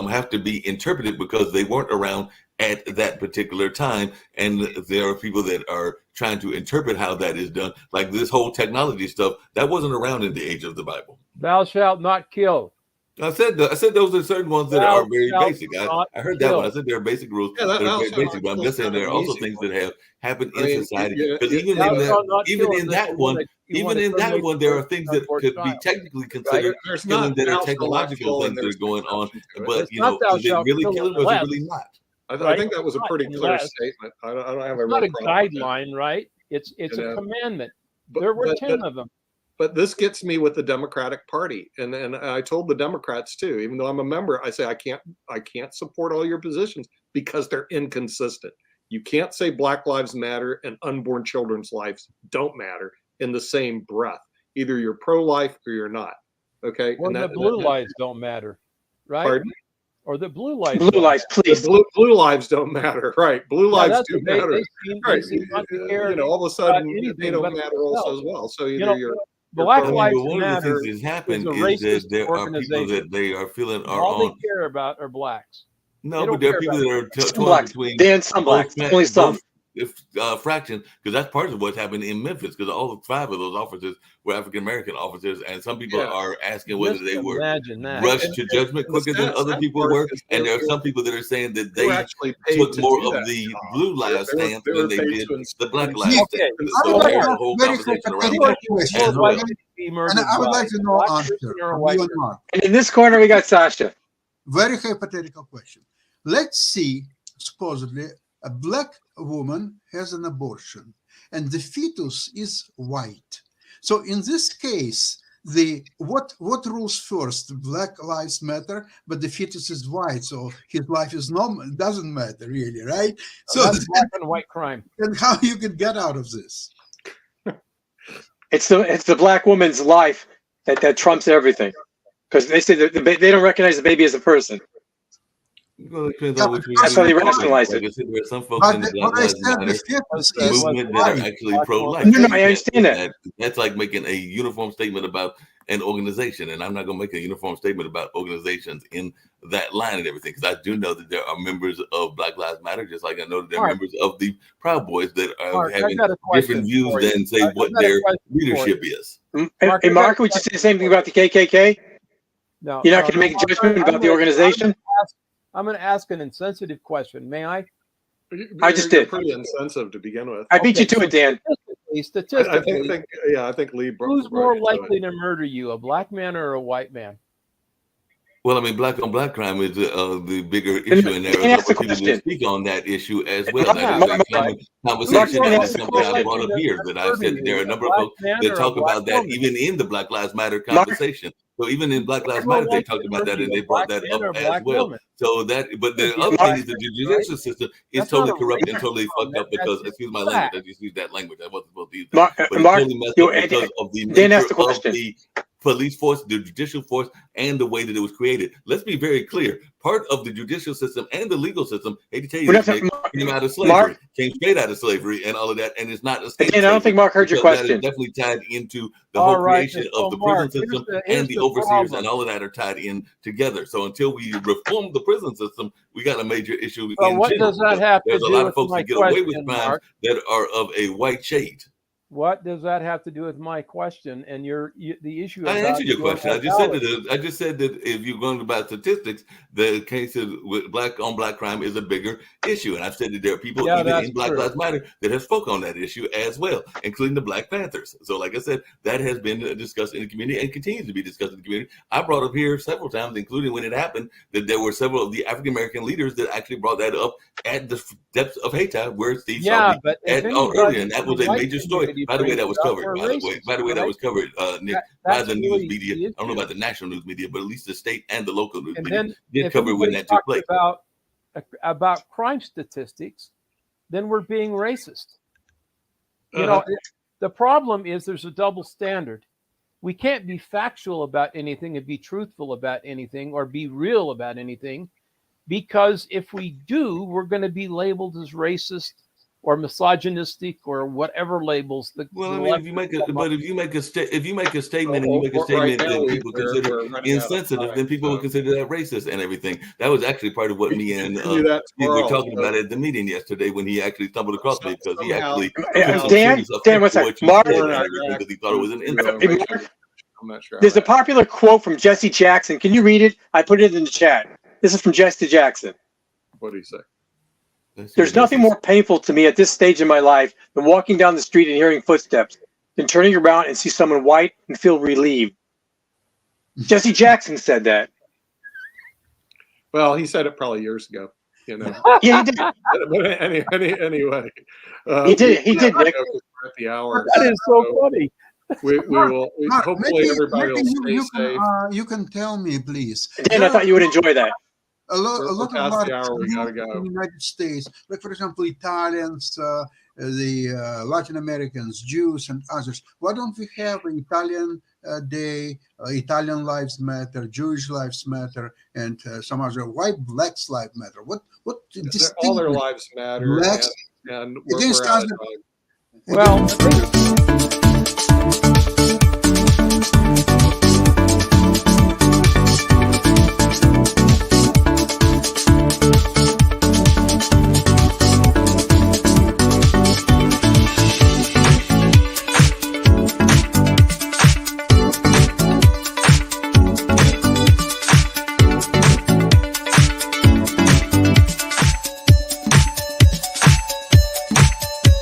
have to be interpreted because they weren't around at that particular time, and there are people that are trying to interpret how that is done. Like this whole technology stuff that wasn't around in the age of the Bible. Thou shalt not kill. I said those are certain ones that Thou are very shalt basic. not I heard that one. I kill. said there are basic rules Yeah, that are thou very shalt basic, not but I'm kill just saying is kind there of are an also easy things one. that have happened I in mean, society. But even Thou in that, shalt not even kill in is that the one, that you even want to in that terminate one, there are the things that unborn could be child. technically considered There's killing not that thou are shalt not technological kill, and things that are there's going on. exceptions to it. But It's not thou is it shalt really kill killing or is it unless, really not? I right? think that was a Not pretty clear unless. statement. I don't have a It's not real a problem with that. guideline, right? It's You a know, commandment. But, There were but, 10 but, of them. but this gets me with the Democratic Party, and I told the Democrats too. Even though I'm a member, I say I can't support all your positions because they're inconsistent. You can't say Black Lives Matter and unborn children's lives don't matter in the same breath. Either you're pro-life or you're not. Okay. Or the blue lives don't matter, right? Pardon? Or the blue lives. Blue don't lives, matter. please. Blue lives don't matter, right? Blue Yeah, lives that's do what they matter. seem, Right. they seem not to care. All of a about sudden, they anything don't but matter also themselves. as well. So either You know, you're Black I mean, Lives but one of the Matter things that's happened is a is that racist there are people organization. that they are feeling are All they on. care about are blacks. No, They but don't there are care people about that are Some torn blacks. between Dan, some blacks. Only some. fractions, because that's part of what's happened in Memphis, because all 5 of those officers were African American officers, and some people are asking whether Just they were imagine that. rushed to judgment and the quicker than sad other people part were, is and there are they some people that are saying that were they actually paid took to more do of that the job. blue lives They were stance than they paid did to the black install- lives Okay, stance. I So would like there's to a whole very conversation around hypothetical that question. as well. To be And murdered I would by like to a know black answer person or a from white you and person. Mark. And in this corner, we got Sasha. Very hypothetical question. Let's see, supposedly, a black woman has an abortion and the fetus is white. So in this case, what rules first? Black lives matter, but the fetus is white, so his life doesn't matter really, right? So That's black and white crime. then how you can get out of this? It's the black woman's life that trumps everything, because they say that they don't recognize the baby as a person. Well, it depends on which That's how they way you rationalize like it. I said, there are some folks in the Black But I Lives said Matter the fetus is movement that are white. actually pro-life. No, I understand that. That's like making a uniform statement about an organization, and I'm not going to make a uniform statement about organizations in that line and everything, because I do know that there are members of Black Lives Matter, just like I know that there are Mark. members of the Proud Boys that are Mark, I having got a question different views for you. than say I what got a their question for you. leadership is. Hey, Mark, would you say the same thing about the KKK? No, You're not going to make a judgment about the organization? I'm going to ask an insensitive question. May I? I just You're did. pretty insensitive to begin with. I beat you to it, Dan. Statistically, I think Lee. who's more brought it to it. likely to murder you, a black man or a white man? Well, I mean, black on black crime is the bigger issue, and there Can I are ask a people that question? speak on that issue as well. Mark, That is Mark, a common conversation, Mark, and can I that's ask a something I question? brought up here. That I've said that there are a number of folks that talk about that even in the Black Lives Matter conversation. So even in Black Lives Everyone Matter, they wants talked to about that argue and a they brought black that man or up a as black well. woman. So that, but the Be other thing is the racist, judicial system is That's not totally a corrupt and racist totally fucked comment. up because, That's excuse my fact. language, I just used that language. I wasn't supposed to use that. Mark, But it's Mark, totally messed you, up because of the Dan nature asked the of question. the police force, the judicial force, and the way that it was created. Let's be very clear. Part of the judicial system and the legal system, hate to tell you We're this, not Nick, talking- came out of slavery, Mark, came straight out of slavery and all of that, and it's not escaped Dan, I don't slavery think Mark heard your because that is question. definitely tied into the All whole right, creation so of the Mark, prison here's system here's and the the overseers problem. and all of that are tied in together. So until we reform the prison system, we got a major issue So in what general. does that have to There's a do lot of with folks my that get away with question, crimes Mark? that are of a white shade. What does that have to do with my question and the issue I about answered your your question. I just said mortality? that. I just said that if you're going about statistics, the cases with black on black crime is a bigger issue, and I've said that there are people Yeah, even that's in Black true. Lives Matter that have spoke on that issue as well, including the Black Panthers. So, like I said, that has been discussed in the community and continues to be discussed in the community. I brought up here several times, including when it happened, that there were several of the African American leaders that actually brought that up at the depths of Haiti, where Steve Yeah, Sarby but if had on anybody earlier, and from that was the a white major story. community By the way, brings that it was up, covered. we're By the way, racist, that right? was covered, Nick, by That's the news really media. the I don't know issue. about the national news media, but at least the state and the local news And media then did if cover when anybody that took talks place. about crime statistics, then we're being racist. You Uh-huh. know, the problem is there's a double standard. We can't be factual about anything and be truthful about anything or be real about anything, because if we do, we're going to be labeled as racist or misogynistic or whatever labels the Well, I the mean, left if you make come a, up but if you make a statement and you make a Right statement now, that people we're consider running out of insensitive, time, then people so will consider that racist and everything. That was actually part of what we me can and continue that Steve were tomorrow. talking about at the meeting yesterday when he actually stumbled across me because he Somehow, actually Yeah, took some Dan, serious Dan, offense what's to that? what you Mark, said we're and not everything because he thought it was an to, insult. Hey, make sure Mark, I'm not sure. how there's a that- popular quote from Jesse Jackson. Can you read it? I put it in the chat. This is from Jesse Jackson. What do you say? Let's see There's what that nothing says. more painful to me at this stage in my life than walking down the street and hearing footsteps, than turning around and see someone white and feel relieved. Jesse Jackson said that. Well, he said it probably years ago. You know. Yeah, he did. But anyway, He did. He did, Nick. We're at the hour. That is so funny. We will. Mark, Hopefully, everybody will stay you safe. you can tell me, please. Dan, I thought you would enjoy that. A lot We're of past the artists hour, we gotta in go. the United States, like for example, Italians, the Latin Americans, Jews, and others. Why don't we have an Italian Day, Italian Lives Matter, Jewish Lives Matter, and some other? Why Blacks Lives Matter? What All their lives matter, Blacks and against we're out of other- time. Well,